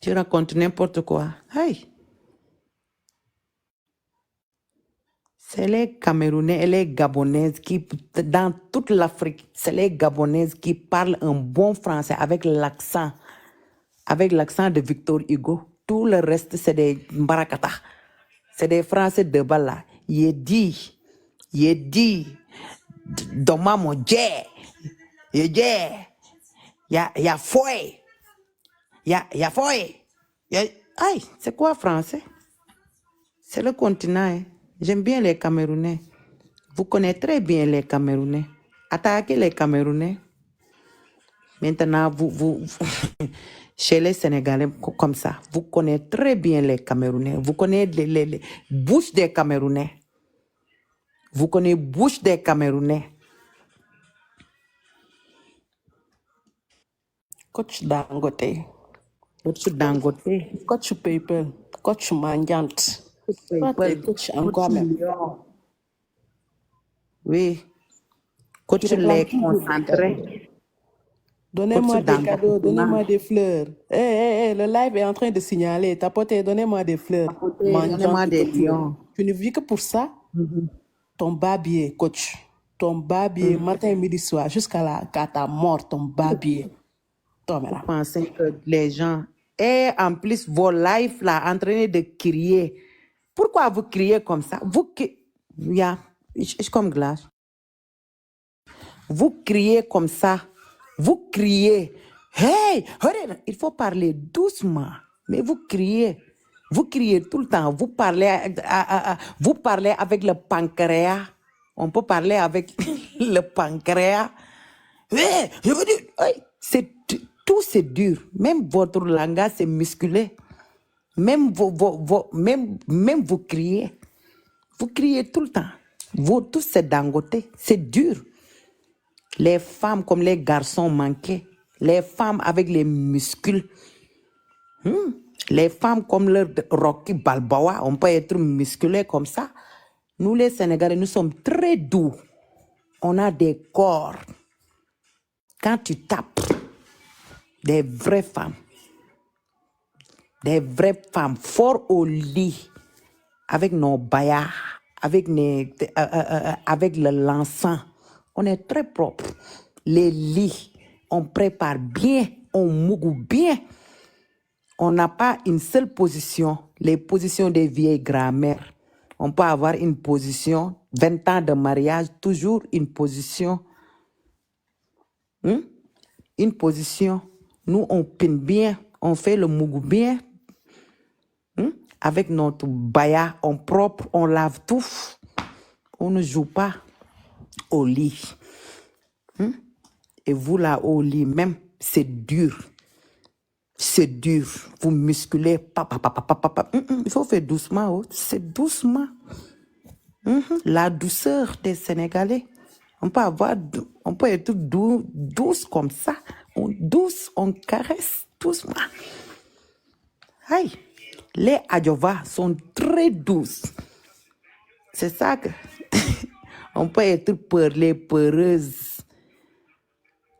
A: Tu racontes n'importe quoi. Hey. C'est les Camerounais et les Gabonaises qui, dans toute l'Afrique, c'est les Gabonaises qui parlent un bon français avec l'accent de Victor Hugo. Tout le reste, c'est des Mbarakata. C'est des Français de Bala. Yedi, Doma Moje, Yedje, ya Foy, ya Foy. Aïe, c'est quoi français? C'est le continent. Hein. J'aime bien les Camerounais. Vous connaissez très bien les Camerounais. Attaquez les Camerounais. Maintenant, vous chez les Sénégalais, comme ça, vous connaissez très bien les Camerounais. Vous connaissez les bouches des Camerounais. Vous connaissez bouche des Camerounais.
C: Coach Dangote,
A: Coach Dangote.
C: coach People, coach Mandiant. Toi, t'es coach encore même.
A: Oui.
C: Tu
A: Coach les
C: réclames toujours des cadeaux.
A: concentrés.
C: Donnez-moi
A: Coach
C: des
A: Dangote.
C: cadeaux, donnez-moi des fleurs. Le live est en train de signaler. Tapoter, donnez-moi des fleurs.
A: Donnez-moi
C: Mendiante
A: des
C: que tu es.
A: lions.
C: Tu ne vis que pour ça. Ton barbier, coach. Ton barbier, matin, midi, soir, jusqu'à ta mort, ton barbier. Toi, mais là.
A: Pensez que les gens... Et en plus, vos lives là, en train de crier. Pourquoi vous criez comme ça? Ich komme gleich. Vous criez comme ça. Vous criez. Hey, il faut parler doucement. Mais vous criez. Vous criez tout le temps. Vous parlez, vous parlez avec le pancréas. On peut parler avec le pancréas. Hey, je veux dire, hey, tout c'est dur. Même votre langage c'est musculé. Même même vous criez. Vous criez tout le temps. Vous tous c'est Dangote. C'est dur. Les femmes comme les garçons manqués. Les femmes avec les muscles. Les femmes comme le Rocky Balboa, on peut être musclé comme ça. Nous les Sénégalais, nous sommes très doux. On a des corps. Quand tu tapes, des vraies femmes fortes au lit, avec nos bayas, avec le l'encens, on est très propre. Les lits, on prépare bien, on mougue bien. On n'a pas une seule position, les positions des vieilles grand-mères. On peut avoir une position, 20 ans de mariage, toujours une position. Une position. Nous, on pine bien, on fait le mougou bien. Avec notre baya, on propre, on lave tout. On ne joue pas au lit. Et vous là, au lit même, c'est dur. C'est dur. Vous musculez. Il faut faire doucement. Oh. C'est doucement. La douceur des Sénégalais. On peut être douce comme ça. On caresse doucement. Aïe. Les Adjova sont très douces. C'est ça que... on peut être peureuse.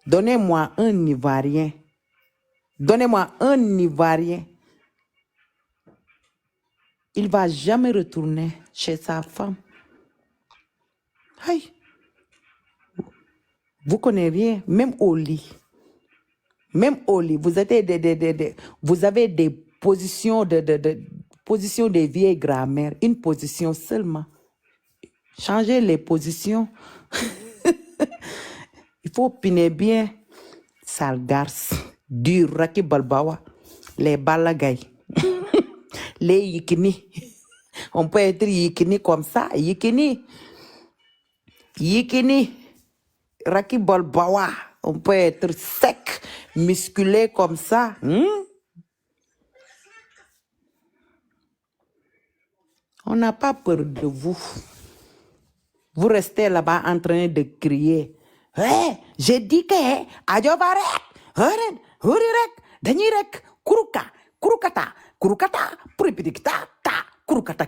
A: Donnez-moi un Ivoirien. Donnez-moi un Ivoirien. Il ne va jamais retourner chez sa femme. Aïe. Vous connaissez rien, même au lit. Même au lit, vous avez des positions positions des vieilles grand-mères. Une position seulement. Changez les positions. Il faut piner bien. Sale garce. Du Rocky Balboa. Les balagay. Les yikini. On peut être yikini comme ça. Yikini. Rocky Balboa. On peut être sec, musculé comme ça. On n'a pas peur de vous. Vous restez là-bas en train de crier. Hey, j'ai dit que Adjovarek, Hurirek, Danirek, Kurukata, Puripidikta, Kurukata,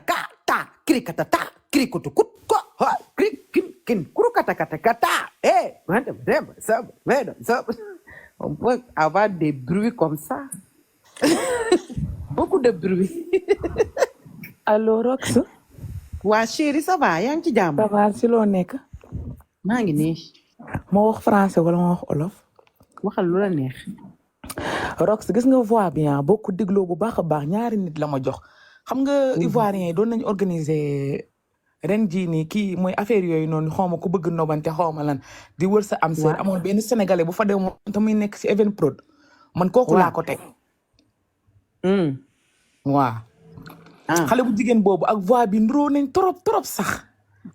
A: Krikata, Krikutukut, Kurukata, on peut avoir des bruits comme ça. Beaucoup de bruits.
C: Allô, Rox?
A: waa chéri ça va yaa ngi ci jàmm.
C: Ça va si loo nekk.
A: maa ngi nii.
C: ma wax français wala ma wax olof.
A: waxal lu la neex.
C: Rox gis nga voix bi boo ko dégloo bu baax a baax ñaari nit la ma jox xam nga Ivoiriens yi doon nañu organiser ren jii nii kii mooy affaire yooyu noonu xaw ma ku bëgg nobante xaw ma lan di wër sa am sër amoon benn sénégalais bu fa demoon te muy nekk si Evenprod man kooku laa ko teg. waaw. xale bu jigéen boobu ak voix bi nuroo nañ trop sax.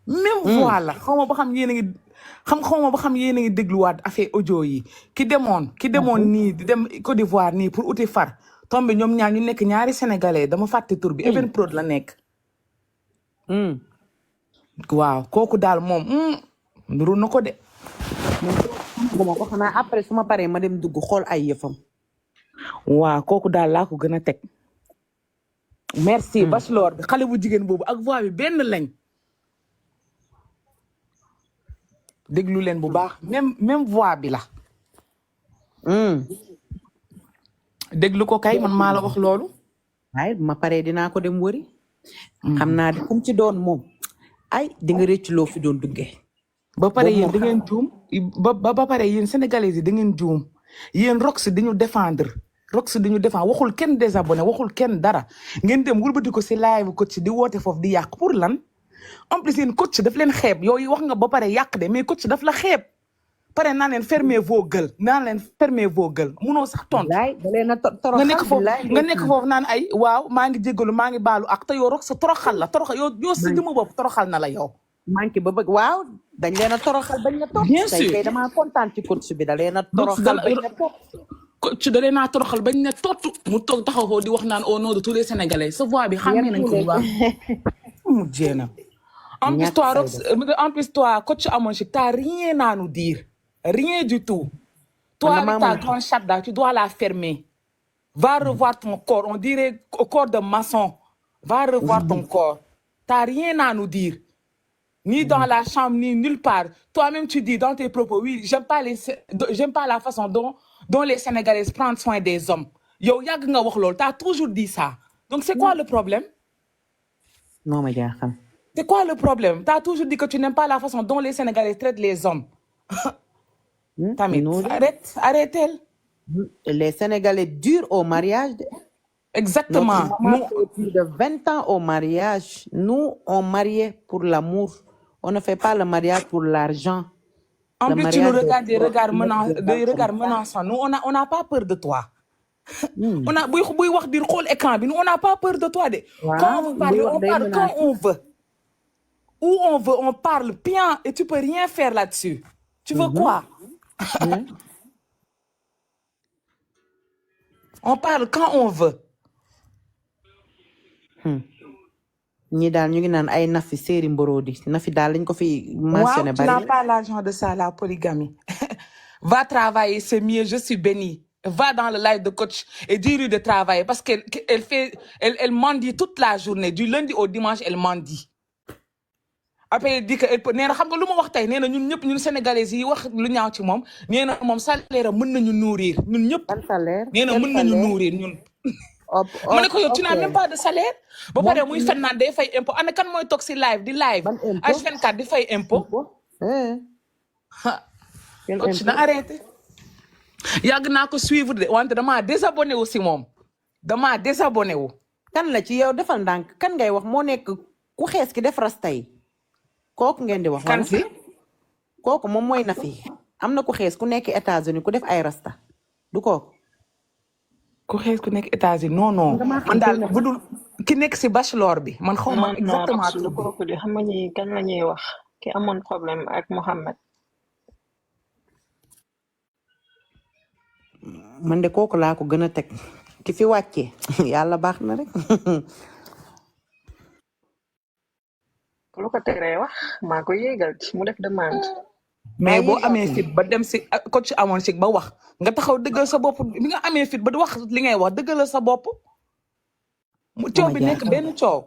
C: même voix la xaw ma ba xam yéen a ngi xaw ma ba xam yéen a ngi dégluwaat affaire audio yi ki demoon nii di dem Côte d'Ivoire nii pour uti far tombé ñoom ñaar ñu nekk ñaari sénégalais dama fàtte tur bi Evenprod la nekk. waaw kooku daal moom nuru na ko de.
A: ma ko xanaa après su ma paree ma dem dugg xool ay yëfam.
C: waaw kooku daal laa ko gën a teg. merci bachelor bi xale bu jigéen boobu ak voix bi benn lañ. déglu leen bu baax même voix bi la. déglu ko kay man maa la wax loolu.
A: waaye ma paree dinaa ko dem wëri. xam naa di kum ci doon moom. ay di nga rëcc loo fi doon duggee.
C: ba pare yéen da ngeen juum ba pare yéen sénégalais yi da ngeen juum yéen Rox di ñu défendre waxul kenn désabonné waxul kenn dara ngeen dem wëlbati ko si live coach di woote foofu di yàq pour lan. en plus yéen coach daf leen xeeb yooyu wax nga ba pare yàq de mais coach daf la xeeb pare naan leen fermez vos gueules munoo sax tontu. nga nekk foofu naan ay waaw maa ngi jégalu maa ngi baalu ak te yow Rox sa toroxal la yow sa jëmm bopp toroxal na la yow.
A: manqué ba bëgg waaw dañ leen a toroxal bañ na topp.
C: bien sûr
A: tey kay damaa kontaan ci coach bi da leen a toroxal bañ na topp.
C: coach da leen a toroxal bañ na tott mu toog taxaw foofu di wax naan au nom de tous les sénégalais sa voix bi xàmmee nañ ko bu baax. mu jéena. En plus, toi, coach Amonchik, tu n'as rien à nous dire. Rien du tout. Toi, avec ta grande chatte là, tu dois la fermer. Va revoir ton corps. On dirait au corps de maçon. Va revoir ton corps. Tu n'as rien à nous dire. Ni dans la chambre, ni nulle part. Toi-même, tu dis dans tes propos, oui, j'aime pas la façon dont les Sénégalais prennent soin des hommes. Yo, yag nga wax lol, tu as toujours dit ça. Donc, c'est quoi le problème?
A: Non, mais gars.
C: C'est quoi le problème? Tu as toujours dit que tu n'aimes pas la façon dont les Sénégalais traitent les hommes. Tamit, arrête-elle.
A: Les Sénégalais durent au mariage.
C: Exactement.
A: Notre maman fait plus de 20 ans au mariage. Nous, on mariait pour l'amour. On ne fait pas le mariage pour l'argent.
C: En plus, tu nous regardes des regards menaçants. Nous, on n'a pas peur de toi. On n'a pas peur de toi. Quand on parle, on parle quand on veut. Où on veut, on parle bien et tu peux rien faire là-dessus. Tu veux quoi? On parle quand on veut.
A: ñi daal ñu ngi naan ay Nafi séeri mborodi Nafi daal lañ ko fi mentionné bari.
C: Tu n'as pas l'argent de ça, la polygamie. Va travailler, c'est mieux, je suis bénie. Va dans le live de coach et dis-lui de travailler parce qu'elle mendie toute la journée. Du lundi au dimanche, elle mendie. Après il dit que nee na xam nga lu ma wax tey nee na ñun ñëpp ñun sénégalais yi wax lu ñaaw ci moom nee na moom salaire mën nañu nourrir ñun ñëpp. nee na mën nañu nourrir ñun. ma ne ko yow tu n'as même pas de salaire. ba pare muy fen naan day fay impôt ana kan mooy toog si live di live. H24 di fay impôt. coach na arrêté. yàgg naa ko suivre de wante damaa désabonné wu si moom damaa désabonné wu.
A: kan la ci yow defal ndànk kan ngay wax moo nekk ku xees ki def rasta yi kooku ngeen di wax.
C: kan si
A: kooku moom mooy Nafi am na ku xees ku nekk États-Unis ku def ay rasta du kooku.
C: ku xees ku nekk États-Unis non man daal bu dul ki nekk si bachelor bi man xaw ma exactement.
E: non kooku di xam nga ñi kan la ñuy wax ki amoon problème ak Mohamed.
A: man de kooku laa ko gën a teg ki fi wàccee yàlla baax na rek.
E: lu ko teree wax maa ko yéegal mu def demande.
C: mais boo amee fit ba dem si coach amoon si ba wax nga taxaw dëggal sa bopp bi nga amee fit ba di wax li ngay wax dëggal sa bopp. mu coow bi nekk benn coow.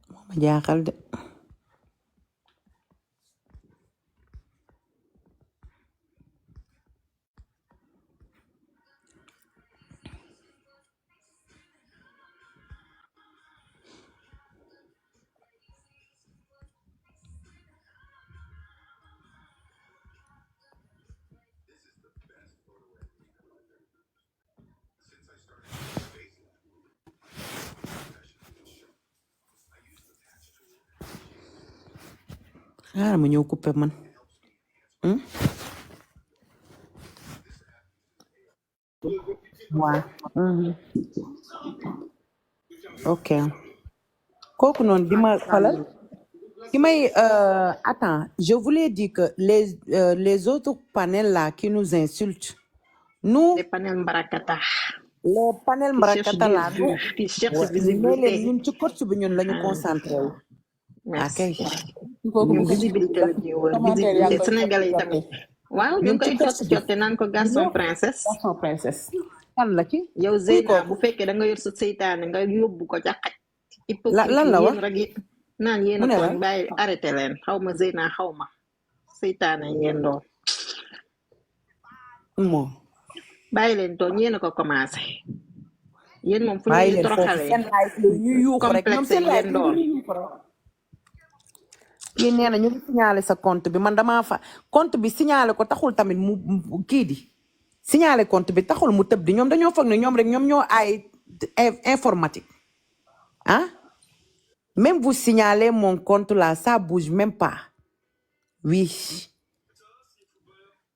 A: moo ma jaaxal de. Ah, ma ñëw coupé man. Waaw. Ok. Kooku noonu di ma xolal. Qui attends, je voulais dire que les autres panels là qui nous insultent, nous,
E: les panels mbarakata
A: les panels
E: qui cherchent
A: mbarakata
E: des
A: là, nous,
E: vues qui cherchent
A: mais leen
E: visibilité
A: ñun ci coach bi ñun lañu concentré wu.
E: merci
C: kooku
E: ñun
C: bu ko
E: visibilité la ñuy wër
C: commentaire yaa
E: visibilité
C: ngi koy
E: sénégalais yi
C: jotte
E: tamit waaw ñu
A: ñun
E: ngi
A: ci
E: koy
A: coach bi.
E: cotte naan ko garçon princesse
C: garçon princesse.
A: Kan la ci?
E: yow
A: Kuy
E: Zeyna
A: kooku?
E: bu fekkee da nga yor sa seytaane nga yóbbu ko ca xaj
A: Lan
E: hypocrite
A: la
E: yi
A: wax?
E: yéen rek yi naan yéen
A: Mu
E: a
A: ne
E: tooñ
A: la?
E: bàyyi arrêté leen xaw ma Zeyna xaw ma seytaane ngeen doon
A: Moom.
E: bàyyi leen tooñ yéen a ko commencé yéen moom fu ñu
A: Bàyyi
E: leen di
A: leen foofu
E: toroxalee
A: seen live yooyu ñuy yuuxu rek ñoom
E: complexe
A: seen
E: yi
A: live
E: ngeen
A: yooyu
E: doon
A: ñuy yuuxu rek. Kii nee na ñu ngi signalé sa compte bi man damaa fa compte bi signalé ko taxul tamit kii di signalé compte bi taxul mu tëb di ñoom dañoo foog ne ñoom rek ñoom ñoo ay informatique ah même vous signalez mon compte là ça bouge même pas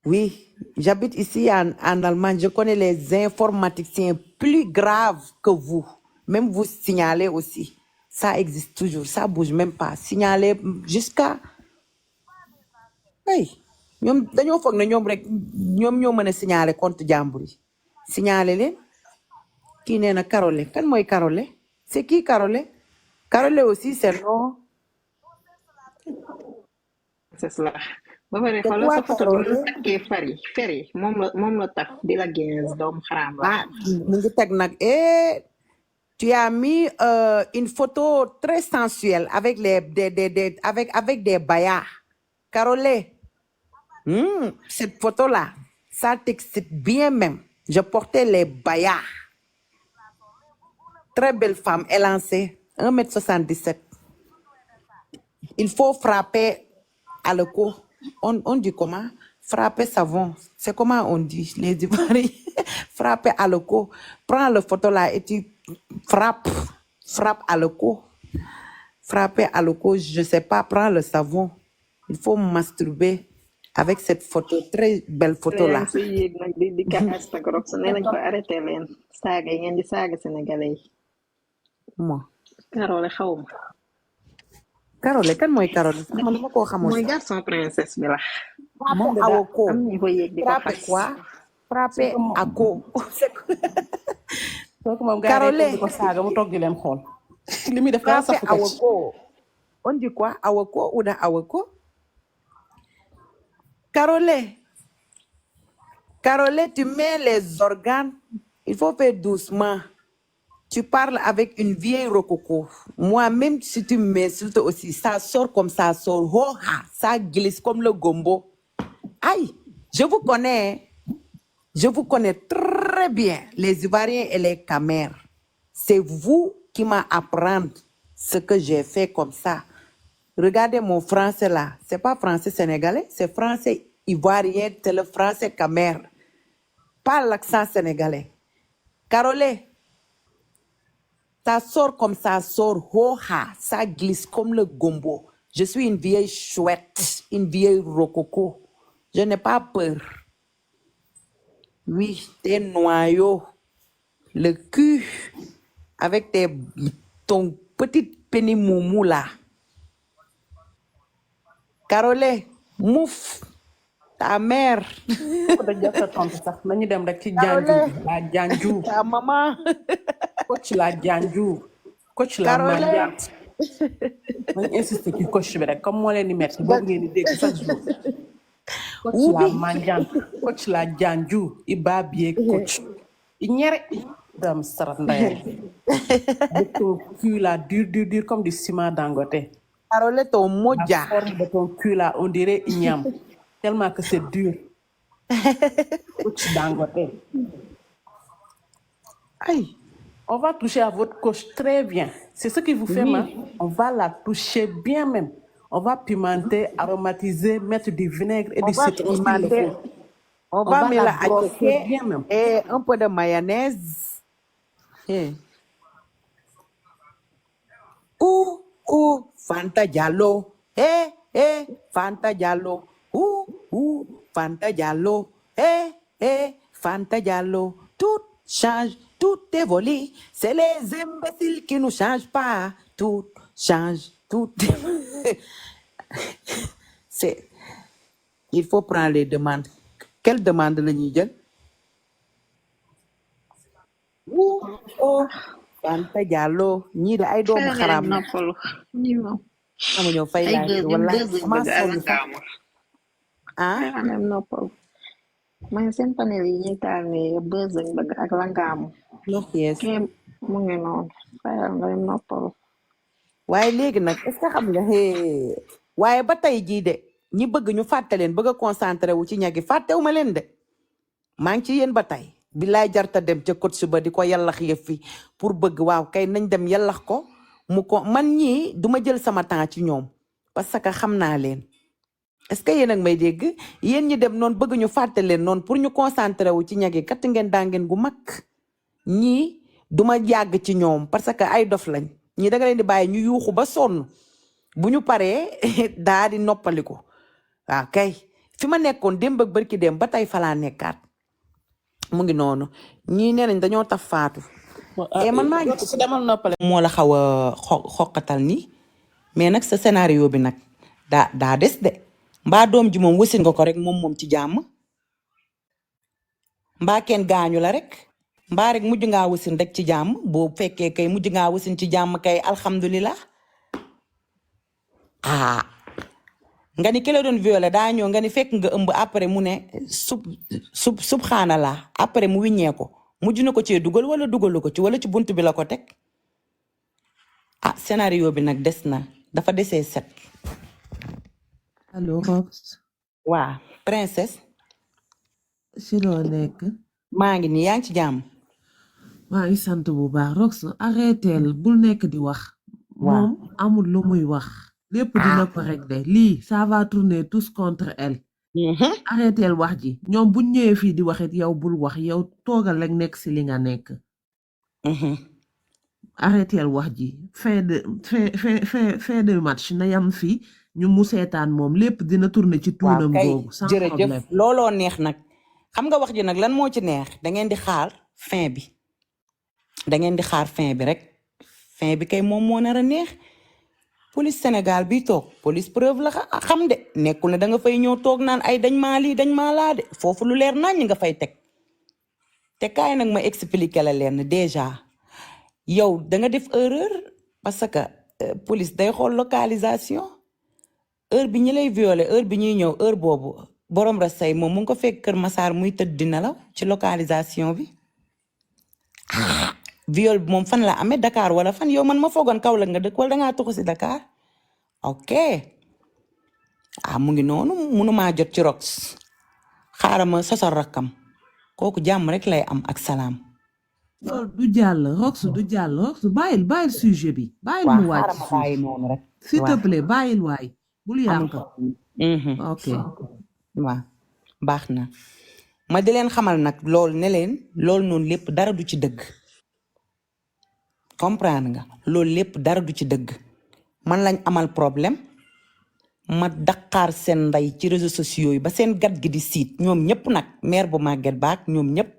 A: oui j'habite ici en Allemagne je connais les informaticiens plus graves que vous même vous signalez aussi ça existe toujours ça bouge même pas signalé jusqu'à hey ñoom dañoo foog ne ñoom rek ñoom ñoo mën a signalé compte jàmbur yi signalé leen kii nee na Carole kan mooy Carole c'est qui Carole Carole aussi c'est non
E: c'est cela ba pare
A: c'est
E: xoolal
A: quoi
E: sa photo bi
A: Carole
E: mu takkee fer yi moom la taf di la gens doomu xaraam la
A: ah mu ngi teg nag tu as mis une photo très sensuelle avec avec des bayas Carole cette photo-là, ça t'excite bien même. Je portais les bayas. Très belle femme, élancée, 1,77 m. Il faut frapper à le cou. On dit comment? Frapper savon. C'est comment on dit, les Ivoiriens? Frapper à le cou. Prends la photo là et tu frappes. Frappe à le cou. Frapper à le cou, je sais pas, prends le savon. Il faut masturber. Avec cette photo, très belle photo là.
E: si yéeg nag di ka Instagram su nee nañ ko arrêté leen saaga yi ngeen di saaga sénégalais yi
A: Moi.
E: Carole xaw ma
A: Carole kan mooy Carole sax man dama koo xamul
E: mooy
A: sax.
E: garçon princesse bi la
A: Frappé à ko.
E: am ñu ko yéeg di ko
A: Frappé
E: xas
A: quoi? Frappé à ko.
C: kooku moom gars yi di ko saaga mu toog di leen xool. li muy def dara
A: Frappé
C: safu
A: à
C: ko ci.
A: ko. On dit quoi? Awako ou da awako? Carole, tu mets les organes. Il faut faire doucement. Tu parles avec une vieille rococo. Moi-même, si tu m'insultes aussi, ça sort comme ça sort. Oh, ça glisse comme le gombo. Aïe, je vous connais. Je vous connais très bien, les Ivoiriens et les Camères. C'est vous qui m'apprenez ce que j'ai fait comme ça. Regardez mon français là. C'est pas français sénégalais, c'est français ivoirien, c'est le français camère. Pas l'accent sénégalais. Carole, ça sort comme ça sort. Hoha, ça glisse comme le gombo. Je suis une vieille chouette, une vieille rococo. Je n'ai pas peur. Oui, tes noyaux, le cul, avec ton petit pénimoumou là. Carole, mouf, ta mère.
C: ko da jot a tontu sax nañu dem rek ci janju la janju
A: Ta maman.
C: coach la janju coach la
A: Carole.
C: manjant nañu insister ci coach bi rek comme moo leen di metti boobu ngeen di dégg chaque jour coach la
A: Oubi.
C: manjant coach la janju i babie coach i ñere dam sarat ndayam de ton cul là dur comme du ciment Dangote.
A: Carole, ton
C: La
A: moja.
C: forme de ton cul là, on dirait igname. Tellement que c'est dur. Coach Dangote.
A: Aïe.
C: On va toucher à votre coach très bien. C'est ce qui vous fait mal. On va la toucher bien même. On va pimenter, aromatiser, mettre du vinaigre et
A: On
C: du
A: va
C: citron. s'il le
A: pimenter.
C: faut.
A: On va mettre la
C: brosser
A: acheter
C: bien même.
A: et un peu de mayonnaise. Fanta Diallo. Fanta Diallo Fanta Diallo Fanta Diallo tout change tout évolue c'est les imbéciles qui nous changent pas tout change tout c'est il faut prendre les demandes quelle demande la ñuy jël Fanta Diallo ñii de ay doomu
E: fayal nga dem
A: xaraam la
E: noppalu ñii moom
A: amuñu fay
E: ay
A: laaj
E: bës
A: wala
E: bës lañ
A: sama
E: bëgg ak
A: sonn sax
E: ngaamu
A: ah
E: fayal nga dem noppalu man seen panel yi ñuy taal nii bës lañ bëgg ak la ngaamu
A: yes
E: kee mu ngi noonu fayal nga dem noppalu
A: waaye léegi nag est-ce que xam nga waaye ba tey jii de ñi bëgg ñu fàtte leen bëgg a concentré wu ci ñagi fàttewuma leen de maa ngi ci yéen ba tey billaay jarta dem ca coach ba di ko yallax yëf fi pour bëgg waaw kay nañ dem yallax ko mu ko man ñii duma jël sama temps ci ñoom parce que xam naa leen est-ce que yéen ak may dégg yéen ñi dem noonu bëgg ñu fàtte leen noonu pour ñu concentré wu ci ñagi kat ngeen daa ngeen gu mag ñii duma yàgg ci ñoom parce que ay dof lañ ñii da nga leen di bàyyi ñu yuuxu ba sonn bu ñu paree daa di noppaliku waaw kay fi ma nekkoon démb ak bërki dem ba tey falaa nekkaat mu ngi noonu ñii nee nañ dañoo taf faatu man maa ngi
C: si demal noppale.
A: moo la xaw a xoqatal nii mais nag sa scénario bi nag daa des de mbaa doom ji moom wasin nga ko rek moom ci jàmm mbaa kenn gaañu la rek mbaa rek mujj ngaa wasin rek ci jàmm boo fekkee kay mujj ngaa wasin ci jàmm kay alhamdulilah nga ni ki la doon violé daa ñëw nga ni fekk nga ëmb après mu ne subhanallah après mu wiññee ko mujj na ko cee dugal wala dugalu ko ci wala ci bunt bi la ko teg scénario bi nag des na dafa desee set
G: allo Rox
A: waa princesse
G: si loo nekk
A: maa ngi nii yaa ngi ci jàmm
G: maa ngi sant bu baax Rox arrêteel bul nekk di wax moom amul lu muy wax lépp dina ko régler lii ça va tourner tous contre elle arrêteel wax ji ñoom buñ ñëwee fii di waxit yow bul wax yow toogal rek nekk si li nga nekk arrêteel wax ji fin de match na yam fii ñu mu seetaan moom lépp dina tourner ci tuunam boobu sans problème
A: jërëjëf looloo neex nag xam nga wax ji nag lan moo ci neex da ngeen di xaar fin bi rek fin bi kay moom moo nar a neex police Sénégal bi toog police preuve la xam de nekkul ne da nga fay ñëw toog naan ay dañ maa lii dañ maa laa de foofu lu leer nañ nga fay teg te kaay nag ma expliquer la leen déjà yow da nga def erreur parce que police day xool localisation heure bi ñi lay violer heure bi ñuy ñëw heure boobu borom rasay moom mu ngi ko fekk Kër Massar muy tëdd dina la ci localisation bi viol bi moom fan la amee Dakar wala fan yow man ma foogoon Kaolack nga dëkk wala dangaa tuxu si Dakar ok mu ngi noonu mënumaa jot ci Rox xaaral ma sosal rakkam kooku jàmm rek lay am ak salaam
G: loolu du jàll Rox bàyyil sujet bi bàyyil mu wàcc
A: bàyyi noonu rek
G: s'il te plaît bàyyil waay bul yàq ok
A: waaw baax na ma di leen xamal nag loolu ne leen loolu noonu lépp dara du ci dëgg comprendre nga loolu lépp dara du ci dëgg man lañ amal problème ma daqaar seen ndey ci réseaux sociaux yi ba seen gat gi di siit ñoom ñëpp nag maire bu màgget baak ñoom ñëpp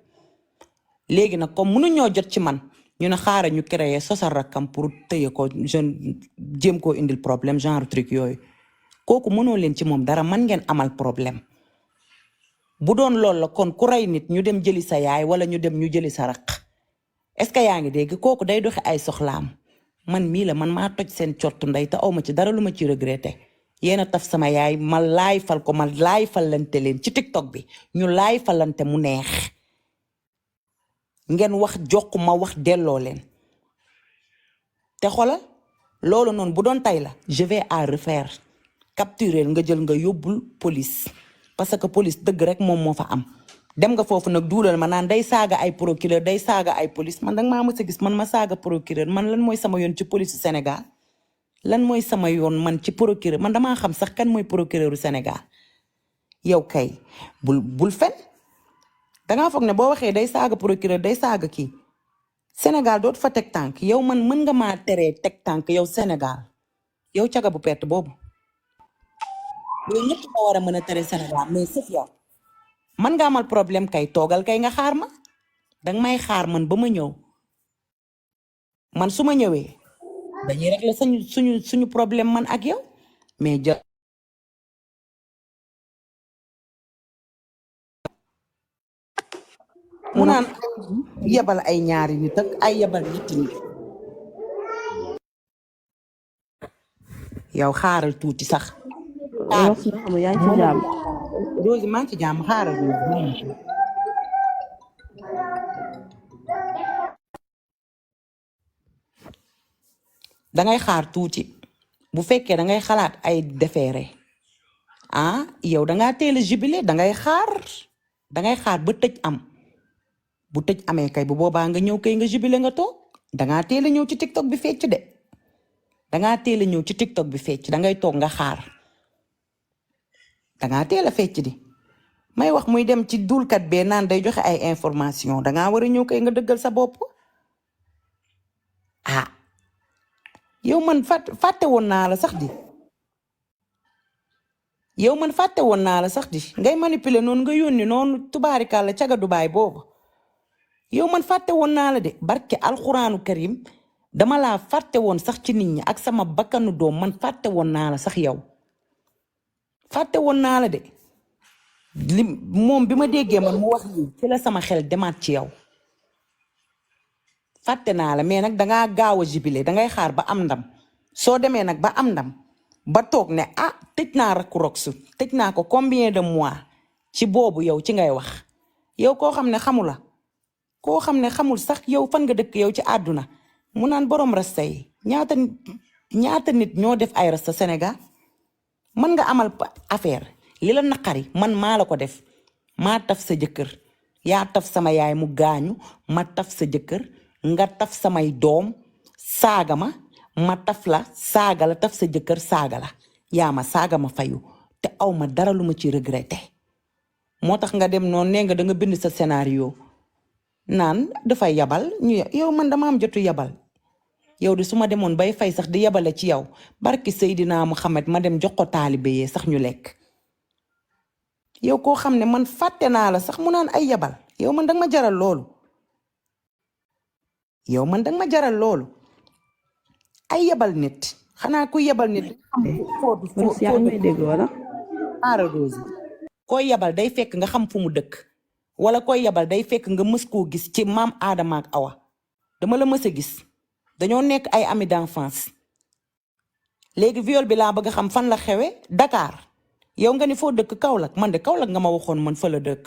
A: léegi nag comme mënuñoo jot ci man ñu ne xaaral ñu créer sosal rakkam pour tëye ko jeune jéem koo indil problème genre truc yooyu kooku mënoo leen ci moom dara man ngeen amal problème bu doon loolu la kon ku rey nit ñu dem jëli sa yaay wala ñu dem ñu jëli sa raq est-ce que yaa ngi dégg kooku day doxi ay soxlaam man mii la man maa toj seen cottu ndey te awma ci dara lu ma ci regretté yéen a taf sama yaay ma laay fal ko ma laay falante leen ci TikTok bi ñu laay falante mu neex ngeen wax jox ma wax delloo leen te xoolal loolu noonu bu doon tay la je vais à refaire capturer nga jël nga yóbbul police parce que police dëgg rek moom moo fa am dem nga foofu nag duulal ma naan day saaga ay procureur day saaga ay police man danga maa mës a gis man ma saaga procureur man lan mooy sama yoon ci police Sénégal lan mooy sama yoon man ci procureur man damaa xam sax kan mooy procureuru Sénégal yow kay bul fen dangaa foog ne boo waxee day saaga procureur day saaga kii Sénégal dootu fa teg tànk yow man mën nga maa teree teg tànk yow Sénégal yow caga bu pett boobu loolu ñëpp ma war a mën a tere Sénégal mais sauf yow man nga amal problème kay toogal kay nga xaar ma danga may xaar man ba ma ñëw man su ma ñëwee dañuy régler suñu problème man ak yow mais mu naan yebal ay ñaari nit ak ay yebal ñetti nit yow xaaral tuuti sax
F: Rox na xam yaa ngi ci jàmm.
A: Rosie maa ngi ci jàmm xaaral dangay xaar tuuti bu fekkee dangay xalaat ay defeere yow dangaa teel a jubilé dangay xaar ba tëj am bu tëj amee kay bu boobaa nga ñëw kay nga jubilé nga toog dangaa teel a ñëw ci TikTok bi fecc de dangaa teel a ñëw ci TikTok bi fecc dangay toog nga xaar dangaa teel a fecc di may wax muy dem ci dulkat bee naan day joxe ay information dangaa war a ñëw kay nga dëggal sa bopp yow man fàtte woon naa la sax di ngay manipuler noonu nga yónni noonu tubaarikàlla caga Dubaay boobu yow man fàtte woon naa la de barke alxuraanu karim dama laa fàtte woon sax ci nit ñi ak sama bakkanu doom man fàtte woon naa la sax yow fàtte woon naa la de moom bi ma déggee man mu wax lii ci la sama xel demaat ci yow fàtte naa la mais nag dangaa gaaw a jubilé dangay xaar ba am ndam soo demee nag ba am ndam ba toog ne tëj naa rakku Rox tëj naa ko combien de mois ci boobu yow ci ngay wax yow koo xam ne xamul sax yow fan nga dëkk yow ci àdduna mu naan borom rasta yi ñaata nit ñoo def ay rasta Sénégal mën nga amal affaire li la naqari man maa la ko def maa taf sa jëkkër yaa taf sama yaay mu gaañu ma taf sa jëkkër nga taf samay doom saaga ma taf la saaga la taf sa jëkkër saaga la yaa ma saaga ma fayu te aw ma dara lu ma ci regretté moo tax nga dem noonu nee nga da nga bind sa scénario naan dafay yabal yow man dama am jotu yabal yow de su ma demoon bay fay sax di yabale ci yow barki Seydina Muhammad ma dem jox ko taalibe yee sax ñu lekk yow koo xam ne man fàtte naa la sax mu naan ay yabal yow man danga ma jaral loolu ay yabal nit xanaa ku yabal nit koy yabal day fekk nga xam fu mu dëkk wala koy yabal day fekk nga mës koo gis ci maam Adama ak Awa dama la mës a gis dañoo nekk ay amis d'enfance léegi viol bi laa bëgg a xam fan la xewe Dakar yow nga ni foo dëkk Kaolack man de Kaolack nga ma waxoon man fa la dëkk